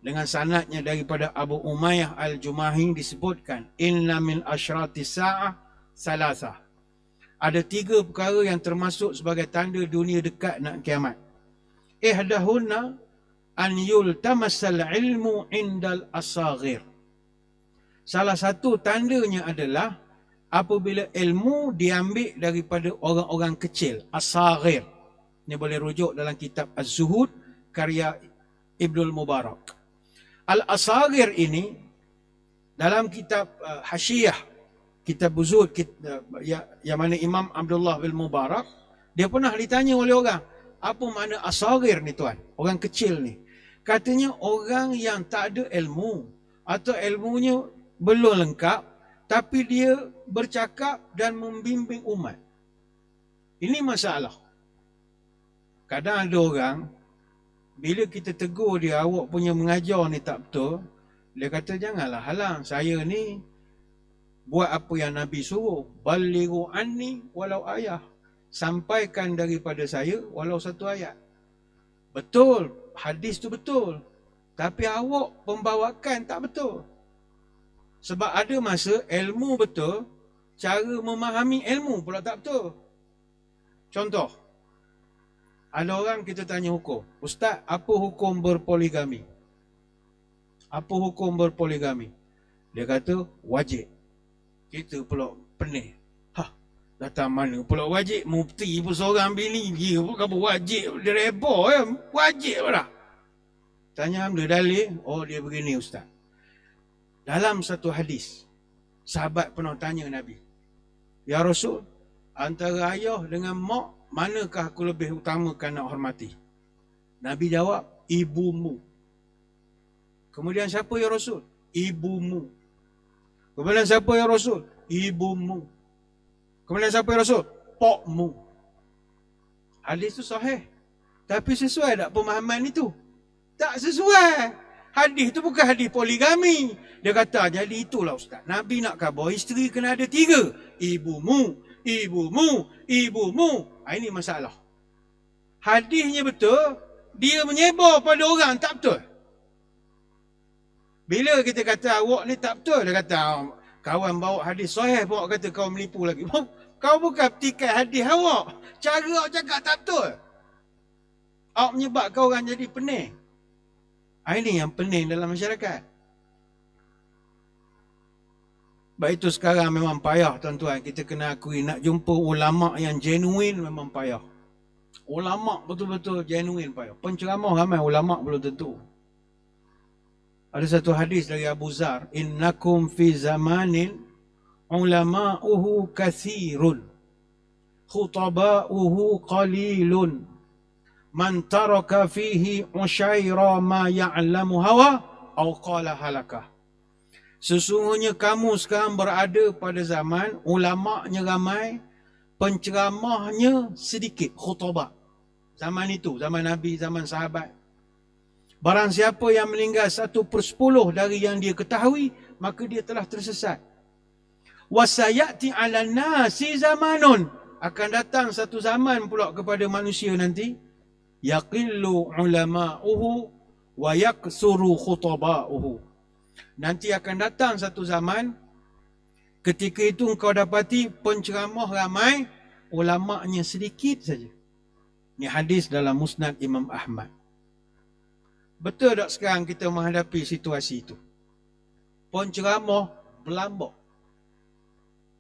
Speaker 1: dengan sanadnya daripada Abu Umayyah Al-Jumahi disebutkan, inna min asyratis sa'ah salasah. Ada 3 perkara yang termasuk sebagai tanda dunia dekat nak kiamat. Ihdahunna an yultamasal ilmu indal asaghir. Salah satu tandanya adalah apabila ilmu diambil daripada orang-orang kecil, asaghir. Ini boleh rujuk dalam kitab Az-Zuhud karya Ibnul Mubarak. Al-Asaghir ini dalam kitab Hasyiyah, kitab Zuhud yang mana Imam Abdullah bin Mubarak, dia pernah ditanya oleh orang, apa makna Asaghir ni tuan? Orang kecil ni. Katanya orang yang tak ada ilmu atau ilmunya belum lengkap, tapi dia bercakap dan membimbing umat. Ini masalah. Kadang ada orang, bila kita tegur dia, awak punya mengajar ni tak betul, dia kata janganlah halang, saya ni buat apa yang Nabi suruh. Balighu anni walau ayah. Sampaikan daripada saya walau satu ayat. Betul, hadis tu betul. Tapi awak pembawakan tak betul. Sebab ada masa ilmu betul, cara memahami ilmu pula tak betul. Contoh, ada orang kita tanya hukum. Ustaz, apa hukum berpoligami? Apa hukum berpoligami? Dia kata wajib. Kita pula pening. Datang mana pula wajib? Mufti pun seorang bini dia pun kata wajib. Dia reba ya. Wajib lah. Tanya dia dalil. Oh, dia begini Ustaz. Dalam satu hadis, sahabat pernah tanya Nabi, Ya Rasul, antara ayah dengan mak, manakah aku lebih utamakan nak hormati? Nabi jawab, ibumu. Kemudian siapa ya Rasul? Ibumu. Kemudian siapa ya Rasul? Ibumu. Kemudian siapa ya Rasul? Pokmu. Hadis itu sahih. Tapi sesuai tak pemahaman itu? Tak sesuai. Hadis itu bukan hadis poligami. Dia kata, jadi itulah Ustaz. Nabi nak khabar, isteri kena ada 3. Ibumu, ibumu, ibumu. Ini masalah. Hadisnya betul, dia menyebar pada orang tak betul. Bila kita kata awak ni tak betul, dia kata, kawan bawa hadis sahih pun awak kata kau menipu lagi. Kau bukan petikai hadis awak. Cara awak cakap tak betul. Awak menyebabkan orang jadi pening. Ini yang pening dalam masyarakat. Baik itu sekarang memang payah tuan-tuan. Kita kena akui nak jumpa ulama' yang genuine memang payah. Ulama' betul-betul genuine payah. Penceramah ramai, ulama' belum tentu. Ada satu hadis dari Abu Zar. Innakum fi zamanin ulama'uhu kathirun. Khutaba'uhu qalilun. Man taraka fihi usyaira ma ya'lamu hawa. Au qala halakah. Sesungguhnya kamu sekarang berada pada zaman ulama'nya ramai, penceramahnya sedikit. Khutbah. Zaman itu, zaman Nabi, zaman sahabat. Barang siapa yang meninggal 1/10 dari yang dia ketahui, maka dia telah tersesat. Wasayati 'alan nasi zamanun. Akan datang satu zaman pula kepada manusia nanti. Yaqillu ulama'uhu wa yaksuru khutaba'uhu. Nanti akan datang satu zaman, ketika itu engkau dapati penceramah ramai, ulama'nya sedikit saja. Ini hadis dalam Musnad Imam Ahmad. Betul tak sekarang kita menghadapi situasi itu? Penceramah berlambak.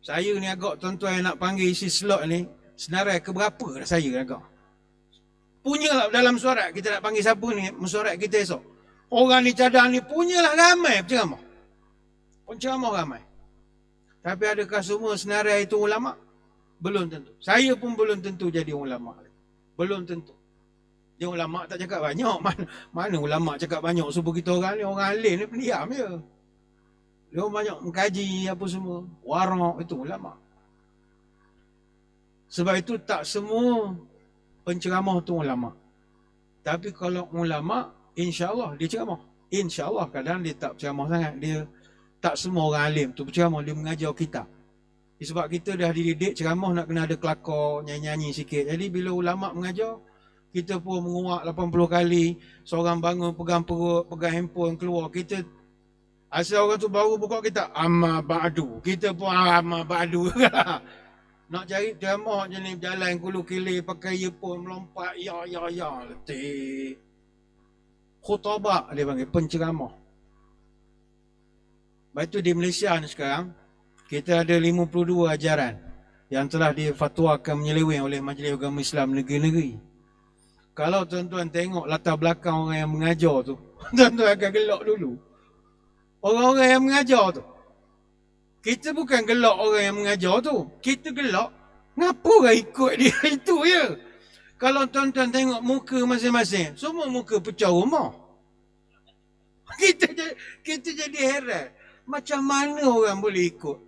Speaker 1: Saya ni agak tuan-tuan yang nak panggil isi slot ni, senarai keberapa dah saya agak. Punyalah dalam surat kita nak panggil siapa ni, mesurat kita esok. Orang ni cadang ni punyalah ramai penceramah. Penceramah ramai. Tapi adakah semua senarai itu ulama'? Belum tentu. Saya pun belum tentu jadi ulama'. Belum tentu. Dia ulama' tak cakap banyak. Mana ulama' cakap banyak. Subuh kita orang ni, orang alim ni pendiam je. Dia banyak mengkaji apa semua. Warak itu ulama'. Sebab itu tak semua penceramah tu ulama'. Tapi kalau ulama', insya-Allah dia ceramah. Insya-Allah kadang dia tak ceramah sangat. Dia tak semua orang alim tu berceramah, dia mengajar kitab. Sebab kita dah dididik ceramah nak kena ada kelakar, nyanyi-nyanyi sikit. Jadi bila ulama' mengajar, kita pun menguak 80 kali, seorang bangun pegang perut, pegang handphone keluar. Kita asal orang tu baru buka kitab, amma ba'du. Kita pun amma ba'du. Nak cari ceramah je ni, berjalan kulu kilir, pakai earphone, melompat, ya, letih. Khutbah dia panggil, penceramah. Baik itu di Malaysia ni sekarang, kita ada 52 ajaran yang telah difatwakan menyeleweng oleh Majlis Agama Islam negeri-negeri. Kalau tuan-tuan tengok latar belakang orang yang mengajar tu, tuan-tuan akan gelak dulu. Orang-orang yang mengajar tu. Kita bukan gelak orang yang mengajar tu. Kita gelak, ngapa orang ikut dia itu ya? Kalau tuan-tuan tengok muka masing-masing, semua muka pecah rumah. Kita jadi heran. Macam mana orang boleh ikut?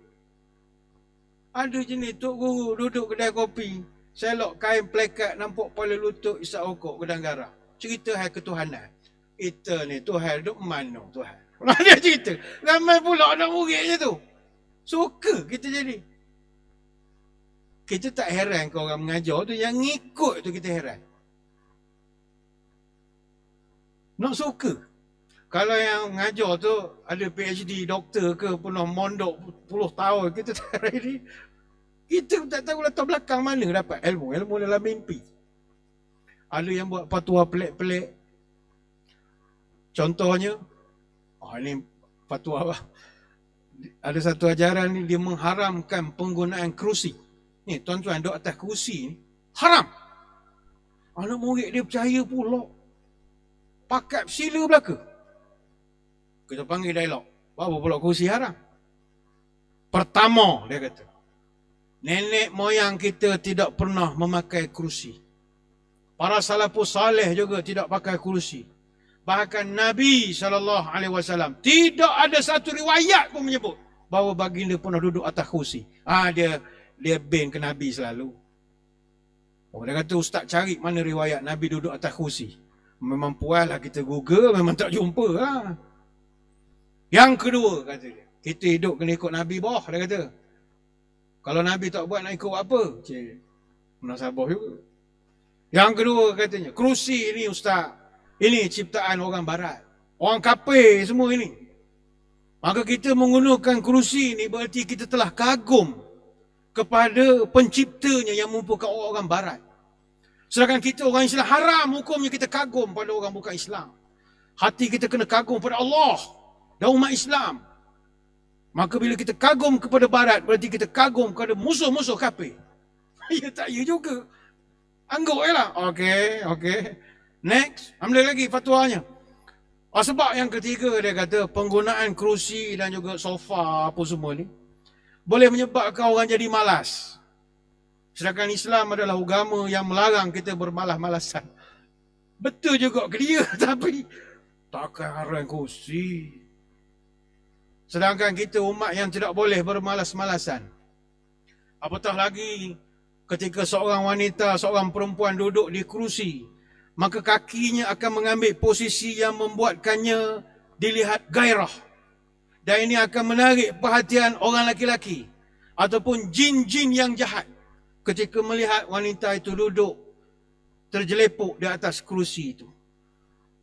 Speaker 1: Ada jenis Tok Guru duduk kedai kopi, selok kain plekat, nampak kepala lutut, isap rokok, gedang garah. Cerita hai ketuhanan. Kita ni Tuhan duduk mana Tuhan? Dia cerita. Ramai pula anak muridnya tu. Suka kita jadi. Kita tak heran ke orang mengajar tu, yang ngikut tu kita heran. Nak suka. Kalau yang mengajar tu ada PhD, doktor ke, pernah mondok puluh tahun, kita tak ready. Kita tak tahu latar belakang mana dapat ilmu. Ilmu dalam mimpi. Ada yang buat fatwa pelik-pelik. Contohnya, ini fatwa apa? Ada satu ajaran ni, dia mengharamkan penggunaan kerusi. Ni tuan-tuan duduk atas kerusi ni, haram. Anak murid dia percaya pula. Pakat sila belaka. Kita panggil dialog. Apa pula kerusi haram? Pertama, dia kata, nenek moyang kita tidak pernah memakai kerusi. Para salafus saleh juga tidak pakai kerusi. Bahkan Nabi SAW tidak ada satu riwayat pun menyebut bahawa baginda pernah duduk atas kerusi. Dia ban ke Nabi selalu. Dia kata, ustaz cari mana riwayat Nabi duduk atas kerusi. Memang puas lah kita Google, memang tak jumpa lah. Yang kedua, kata dia, kita hidup kena ikut Nabi boh, dia kata. Kalau Nabi tak buat, nak ikut apa? Munasabah juga. Yang kedua katanya, kerusi ni ustaz, ini ciptaan orang barat. Orang kafir semua ini. Maka kita menggunakan kerusi ni berarti kita telah kagum kepada penciptanya yang merupakan orang barat. Sedangkan kita orang Islam haram hukumnya kita kagum pada orang bukan Islam. Hati kita kena kagum pada Allah dan umat Islam. Maka bila kita kagum kepada barat, berarti kita kagum kepada musuh-musuh kafir. Ya tak ya juga. Angguk je lah. Okey. Next, ambil lagi fatwanya. Sebab yang ketiga, dia kata penggunaan kerusi dan juga sofa apa semua ni boleh menyebabkan orang jadi malas. Sedangkan Islam adalah agama yang melarang kita bermalas-malasan. Betul juga ke dia, tapi takkan haram kerusi. Sedangkan kita umat yang tidak boleh bermalas-malasan. Apatah lagi ketika seorang wanita, seorang perempuan duduk di kerusi, maka kakinya akan mengambil posisi yang membuatkannya dilihat gairah. Dan ini akan menarik perhatian orang laki-laki ataupun jin-jin yang jahat ketika melihat wanita itu duduk terjelepuk di atas kerusi itu.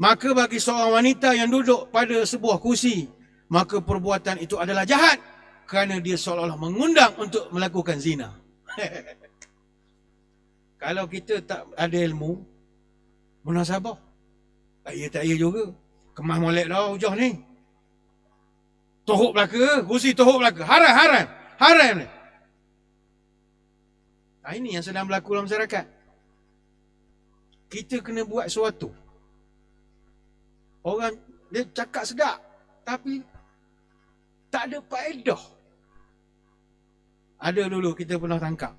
Speaker 1: Maka bagi seorang wanita yang duduk pada sebuah kerusi, maka perbuatan itu adalah jahat kerana dia seolah-olah mengundang untuk melakukan zina. Kalau kita tak ada ilmu munasabah, tak ya juga. Kemah molek dah hujah ni. Tohuk belaka, kerusi tohuk belaka. Haram ni. Ini yang sedang berlaku dalam masyarakat. Kita kena buat sesuatu. Orang dia cakap sedap, tapi tak ada faedah. Ada dulu kita pernah tangkap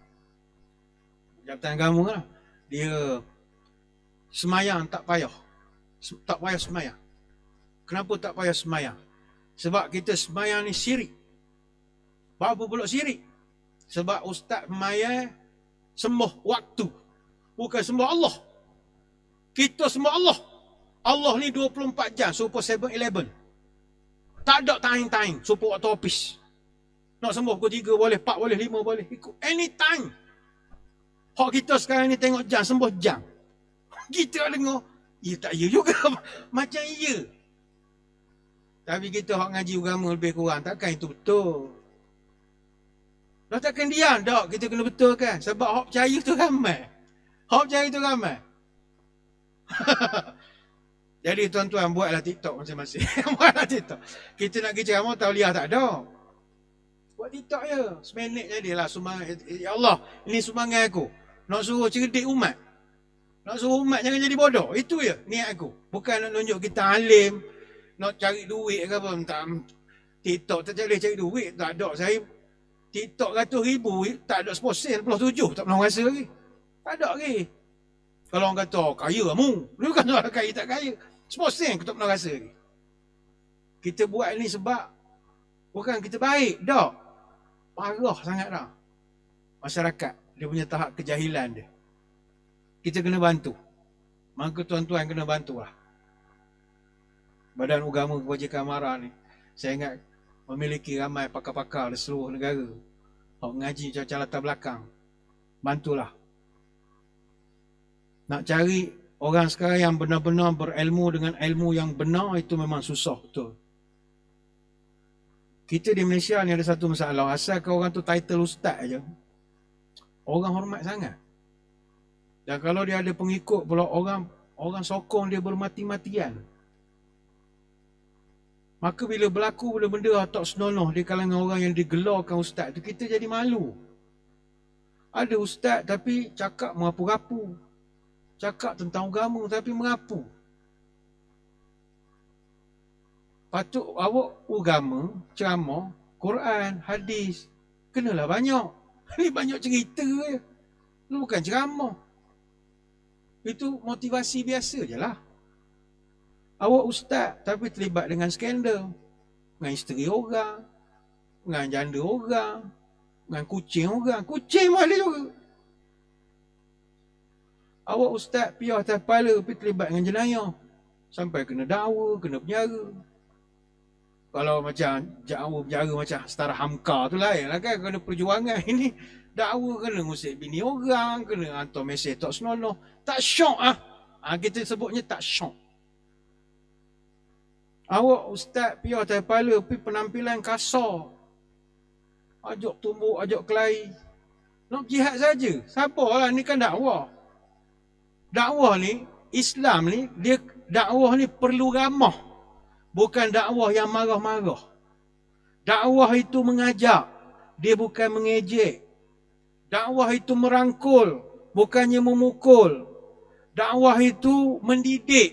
Speaker 1: Jabatan Agama lah. Dia semayang tak payah semayang. Kenapa tak payah semayang? Sebab kita semayang ni syirik. Apa pula syirik? Sebab ustaz semayang sembah waktu, bukan sembah Allah. Kita sembah Allah. Allah ni 24 jam, super 7-Eleven. Tak ada time, super waktu office. Nak sembah pukul 3 boleh, 4 boleh, 5 boleh. Ikut anytime. Hak kita sekarang ni tengok jam, sembah jam. Kita dengar, ya tak ya juga. Macam ya. Tapi kita hak ngaji agama lebih kurang, takkan itu betul. Dah takkan diam, tak? Kita kena betulkan. Sebab hak percaya tu ramai. Jadi tuan-tuan, buatlah TikTok masing-masing. Buatlah TikTok. Kita nak pergi ceramah, tauliah tak ada. Buat TikTok je. Seminit jadilah sumbangan. Ya Allah, ini sumbangan aku. Nak suruh cerdik umat. Nak suruh umat jangan jadi bodoh. Itu je niat aku. Bukan nak tunjuk kita alim. Nak cari duit ke apa. TikTok tak boleh cari duit. Tak ada. Saya TikTok 100,000. Tak ada 10%. 27. Tak pernah rasa lagi. Tak ada lagi. Kalau orang kata, kaya kamu. Dia bukan orang kaya tak kaya. 10% aku tak pernah rasa lagi. Kita buat ni sebab bukan kita baik. Tak. Parah sangat dah. Masyarakat. Dia punya tahap kejahilan dia. Kita kena bantu. Maka tuan-tuan kena bantulah. Badan Agama Kebajikan Amara ni, saya ingat memiliki ramai pakar-pakar di seluruh negara. Orang ngaji macam latar belakang. Bantulah. Nak cari Orang sekarang yang benar-benar berilmu dengan ilmu yang benar itu memang susah betul. Kita di Malaysia ni ada satu masalah. Asalkan orang tu title ustaz je, orang hormat sangat. Dan kalau dia ada pengikut pula, orang sokong dia bermati-matian. Maka bila berlaku benda-benda tak senonoh di kalangan orang yang digelarkan ustaz tu, kita jadi malu. Ada ustaz tapi cakap merapu-rapu. Cakap tentang agama tapi merapu. Patut awak agama, ceramah, Quran, hadis, kenalah banyak. Ni banyak cerita je. Lu bukan ceramah. Itu motivasi biasa je lah. Awak ustaz tapi terlibat dengan skandal. Dengan isteri orang, dengan janda orang, dengan kucing orang. Kucing pun ada juga. Awak ustaz piah atas kepala tapi terlibat dengan jenayah. Sampai kena dakwa, kena penjara. Kalau macam dakwa penjara macam setara Hamka tu lain lah kan. Kena perjuangan ini. Dakwa kena ngusik bini orang, kena hantar mesej tak senonoh. Tak syok ah. Kita sebutnya tak syok. Awak ustaz piah atas kepala tapi penampilan kasar. Ajak tumbuk, ajak kelahi. Nak jihad saja. Sabarlah, ni kan dakwah. Dakwah ni, Islam ni, dakwah ni perlu ramah. Bukan dakwah yang marah-marah. Dakwah itu mengajak, dia bukan mengejek. Dakwah itu merangkul, bukannya memukul. Dakwah itu mendidik,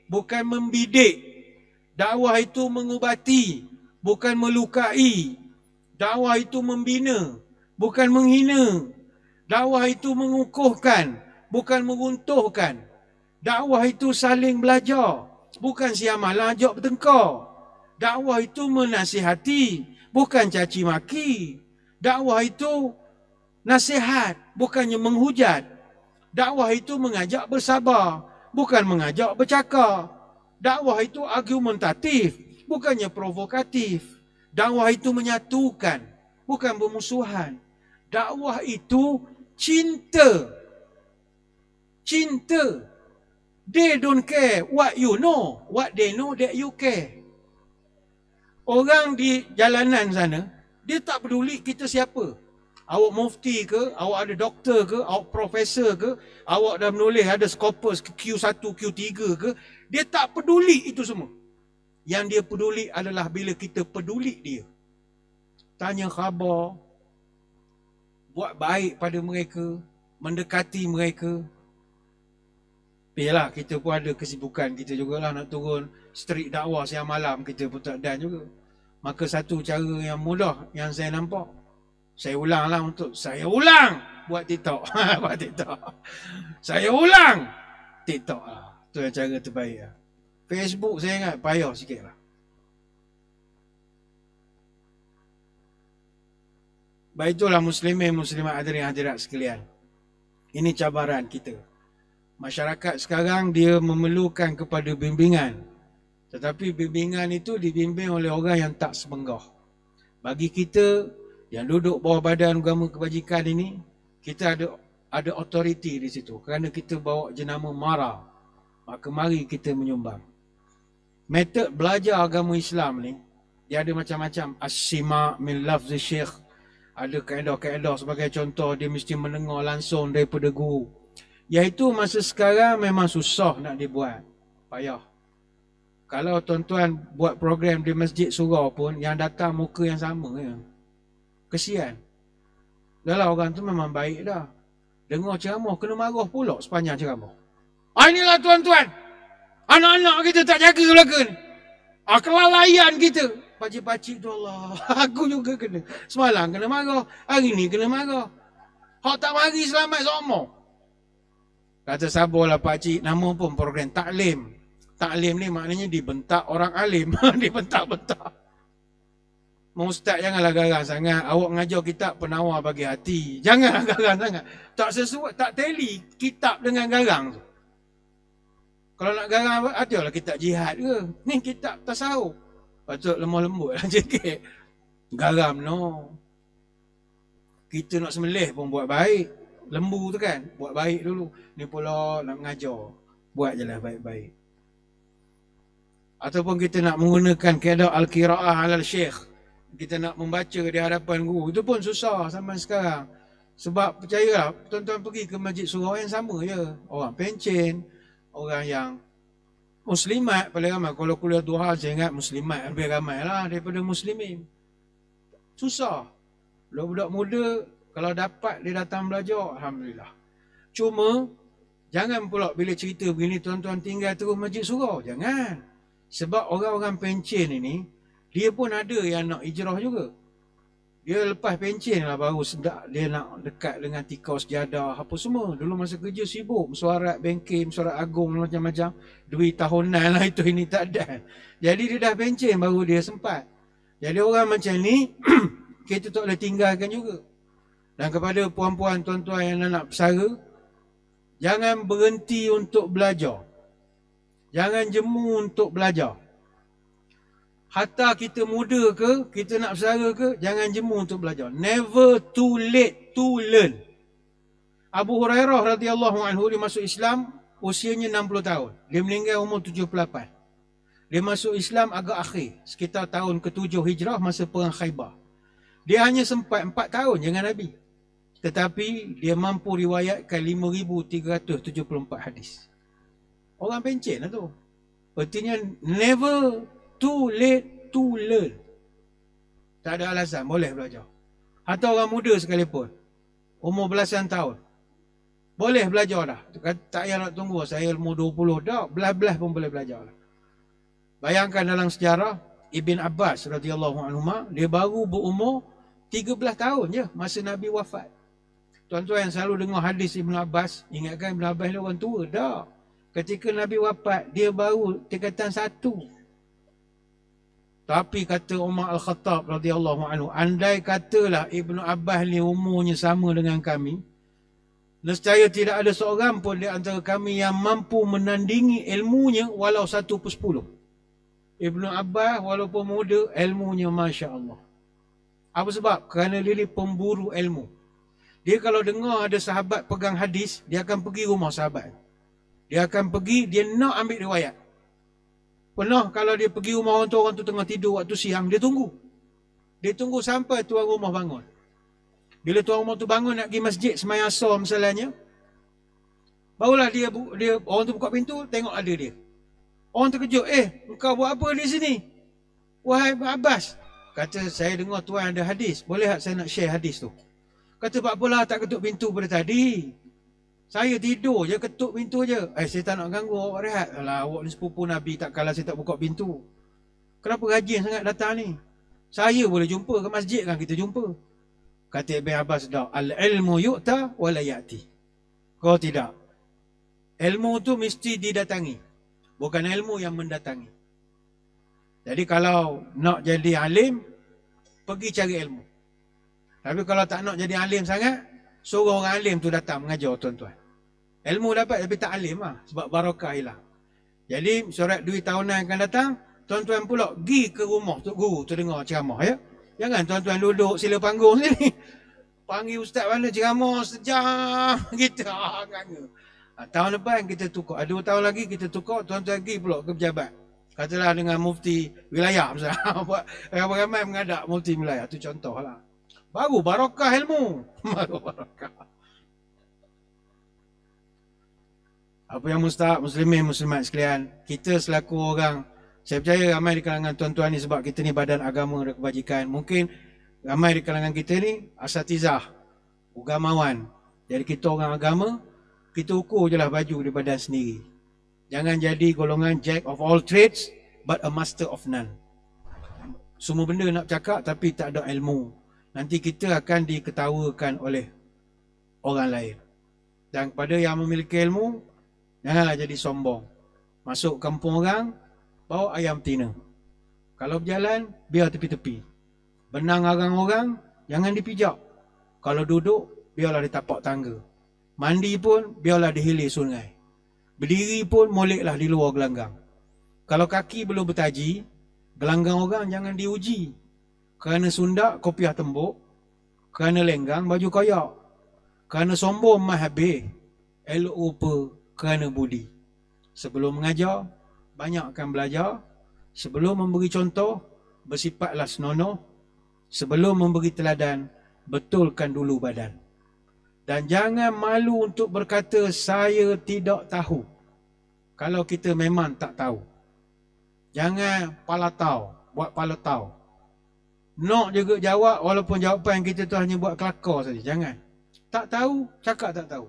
Speaker 1: bukan membidik. Dakwah itu mengubati, bukan melukai. Dakwah itu membina, bukan menghina. Dakwah itu mengukuhkan, bukan meruntuhkan. Dakwah itu saling belajar, bukan siamalah ajak bertengkar. Dakwah itu menasihati, bukan caci maki. Dakwah itu nasihat, bukannya menghujat. Dakwah itu mengajak bersabar, bukan mengajak bercakap. Dakwah itu argumentatif, bukannya provokatif. Dakwah itu menyatukan, bukan bermusuhan. Dakwah itu cinta. Cinta. They don't care what you know. What they know that you care. Orang di jalanan sana, dia tak peduli kita siapa. Awak mufti ke, awak ada doktor ke, awak profesor ke, awak dah menulis ada Scopus Q1, Q3 ke, dia tak peduli itu semua. Yang dia peduli adalah bila kita peduli dia. Tanya khabar, buat baik pada mereka, mendekati mereka. Yalah, kita pun ada kesibukan kita jugalah nak turun street dakwah siang malam, kita pun tak dan juga. Maka satu cara yang mudah yang saya nampak, saya ulanglah untuk saya ulang buat TikTok. Buat TikTok. Saya ulang TikTok lah. Itu yang cara terbaik lah. Facebook saya ingat payah sikit lah. Baik, itulah muslimin muslimat hadirin hadirat sekalian. Ini cabaran kita. Masyarakat sekarang dia memerlukan kepada bimbingan. Tetapi bimbingan itu dibimbing oleh orang yang tak semenggah. Bagi kita yang duduk bawah Badan Agama Kebajikan ini, kita ada autoriti di situ. Kerana kita bawa jenama MARA. Maka mari kita menyumbang. Metod belajar agama Islam ni, dia ada macam-macam. As-sima' min lafzi syekh. Ada kaedah-kaedah sebagai contoh, dia mesti mendengar langsung daripada guru. Iaitu masa sekarang memang susah nak dibuat. Payah. Kalau tuan-tuan buat program di masjid surau pun, yang datang muka yang sama ya. Kesian. Dah lah, orang tu memang baik dah. Dengar ceramah, kena marah pula sepanjang ceramah. Inilah tuan-tuan. Anak-anak kita tak jaga belaka ni. Kelalaian kita. Pakcik-pakcik tu Allah. Aku juga kena. Semalam kena marah. Hari ni kena marah. Hak tak mari selamat sama. Kata sabarlah pakcik. Nama pun program taklim. Taklim ni maknanya dibentak orang alim. Dibentak-bentak. Ustaz janganlah garang sangat. Awak mengajar kitab penawar bagi hati. Janganlah garang sangat. Tak sesuai, tak teli kitab dengan garang tu. Kalau nak garang, adalah kitab jihad ke? Ni kitab tasawuf. Patut lemah lembut lah sikit. Garam no. Kita nak sembelih pun buat baik. Lembu tu kan, buat baik dulu. Ni pula nak mengajar. buat je lah baik-baik. Ataupun kita nak menggunakan kaedah al-qira'ah alal syekh, kita nak membaca di hadapan guru, itu pun susah sampai sekarang. Sebab percayalah, tuan-tuan pergi ke masjid surau yang sama je. Orang Pencen, orang yang muslimat paling ramai. Kalau kuliah duha saya ingat muslimat lebih ramai lah daripada muslimin. Susah. Budak muda kalau dapat dia datang belajar, alhamdulillah. Cuma jangan pula bila cerita begini tuan-tuan tinggal terus masjid surau. Jangan. Sebab orang-orang Pencen ini, dia pun ada yang nak hijrah juga. Dia lepas pencen lah baru sedap dia nak dekat dengan tikau sejadah apa semua. Dulu masa kerja sibuk, mesyuarat bengkel, mesyuarat agung macam-macam. Duit tahunan lah itu ini tak ada. Jadi dia dah pencen baru dia sempat. Jadi orang macam ni, kita tak boleh tinggalkan juga. Dan kepada puan-puan, tuan-tuan yang nak bersara, jangan berhenti untuk belajar. Jangan jemu untuk belajar. Hatta kita muda ke, kita nak bersara ke, jangan jemu untuk belajar. Never too late to learn. Abu Hurairah radhiyallahu anhu dia masuk Islam usianya 60 tahun. Dia meninggal umur 78. Dia masuk Islam agak akhir, sekitar tahun ke-7 Hijrah masa perang Khaybar. Dia hanya sempat 4 tahun dengan Nabi. Tetapi dia mampu riwayatkan 5,374 hadis. Orang pencen lah tu. Artinya never too late to learn. Tak ada alasan, boleh belajar. Atau orang muda sekalipun, umur belasan tahun, boleh belajar dah. Tak payah nak tunggu, saya umur 20 dah, belah-belah pun boleh belajar lah. Bayangkan dalam sejarah, Ibn Abbas radhiyallahu anhu, dia baru berumur 13 tahun je masa Nabi wafat. Tuan-tuan yang selalu dengar hadis Ibn Abbas, ingatkan Ibn Abbas ni orang tua. Tak. Ketika Nabi wafat, dia baru tingkatan 1. Tapi kata Umar Al-Khattab radhiyallahu anhu, andai katalah Ibnu Abbas ni umurnya sama dengan kami, nescaya tidak ada seorang pun di antara kami yang mampu menandingi ilmunya walau 1/10. Ibnu Abbas walaupun muda, ilmunya Masya Allah. Apa sebab? Kerana dia ni pemburu ilmu. Dia kalau dengar ada sahabat pegang hadis, dia akan pergi rumah sahabat. Dia akan pergi, dia nak ambil riwayat. Pernah kalau dia pergi rumah orang tu tengah tidur waktu siang, dia tunggu. Dia tunggu sampai tuan rumah bangun. Bila tuan rumah tu bangun nak pergi masjid semayang asar misalnya, barulah dia orang tu buka pintu, tengok ada dia. Orang terkejut, engkau buat apa di sini? Wahai Abbas, kata saya dengar tuan ada hadis, boleh tak saya nak share hadis tu? Kata buat apalah tak ketuk pintu pada tadi? Saya tidur je, ketuk pintu je. Saya tak nak ganggu awak rehat. Alah, awak ni sepupu Nabi, tak kalah saya tak buka pintu. Kenapa rajin sangat datang ni? Saya boleh jumpa ke masjid kan kita jumpa. Kata Ibn Abbas dah, al-ilmu yu'ta wa la ya'ti. Kau tidak. Ilmu tu mesti didatangi. Bukan ilmu yang mendatangi. Jadi kalau nak jadi alim, pergi cari ilmu. Tapi kalau tak nak jadi alim sangat, suruh orang alim tu datang mengajar tuan-tuan. Ilmu dapat tapi tak alim lah. Sebab barakah hilang. Jadi surat duit tahunan akan datang. Tuan-tuan pula pergi ke rumah Tok Guru tu dengar ceramah ya. Jangan tuan-tuan duduk sila panggung sini. Panggil ustaz mana ceramah sejam. Gitu. Tahun depan kita tukar. 2 tahun lagi kita tukar. Tuan-tuan pergi pula ke pejabat. Katalah dengan mufti wilayah misalnya. Ramai-ramai mengadap mufti wilayah. Tu contoh lah. Baru barakah ilmu. Baru barakah. Apa yang mustahak muslimin muslimat sekalian, kita selaku orang, saya percaya ramai di kalangan tuan-tuan ni sebab kita ni badan agama dan kebajikan, mungkin ramai di kalangan kita ni asatizah, ugamawan. Jadi kita orang agama, kita ukur je lah baju di badan sendiri. Jangan jadi golongan jack of all trades but a master of none. Semua benda nak cakap tapi tak ada ilmu. Nanti kita akan diketawakan oleh orang lain. Dan kepada yang memiliki ilmu, janganlah jadi sombong. Masuk kampung orang, bawa ayam tina. Kalau berjalan, biar tepi-tepi. Benang arang orang, jangan dipijak. Kalau duduk, biarlah di tapak tangga. Mandi pun, biarlah di hilir sungai. Berdiri pun, moleklah di luar gelanggang. Kalau kaki belum bertaji, gelanggang orang jangan diuji. Kerana sundak, kopiah tembuk. Kerana lenggang, baju koyak. Kerana sombong, mah habis. Elok rupa, kerana budi. Sebelum mengajar, banyakkan belajar. Sebelum memberi contoh, bersifatlah senonoh. Sebelum memberi teladan, betulkan dulu badan. Dan jangan malu untuk berkata, saya tidak tahu. Kalau kita memang tak tahu. Jangan palatau, buat palatau. Nak juga jawab, walaupun jawapan kita tu hanya buat kelakar saja. Jangan. Tak tahu, cakap tak tahu.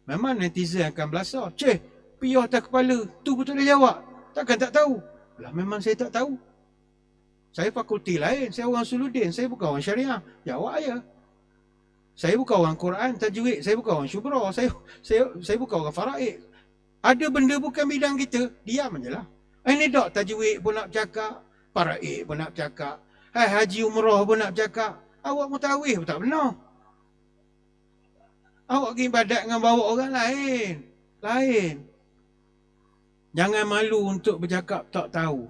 Speaker 1: Memang netizen akan belasah. Cih, piyah atas kepala, tu betul dia jawab. Takkan tak tahu? Lah memang saya tak tahu. Saya fakulti lain, saya orang Suludin, saya bukan orang syariah. Jawab ya. Saya bukan orang Quran, tajwid, saya bukan orang syubra, saya bukan orang faraid. Ada benda bukan bidang kita, diam je lah. Ini dok tajwid pun nak bercakap, faraid pun nak bercakap, haji umrah pun nak bercakap. Awak mutawih pun tak benar. Awak pergi ibadat dengan bawa orang lain. Jangan malu untuk bercakap tak tahu.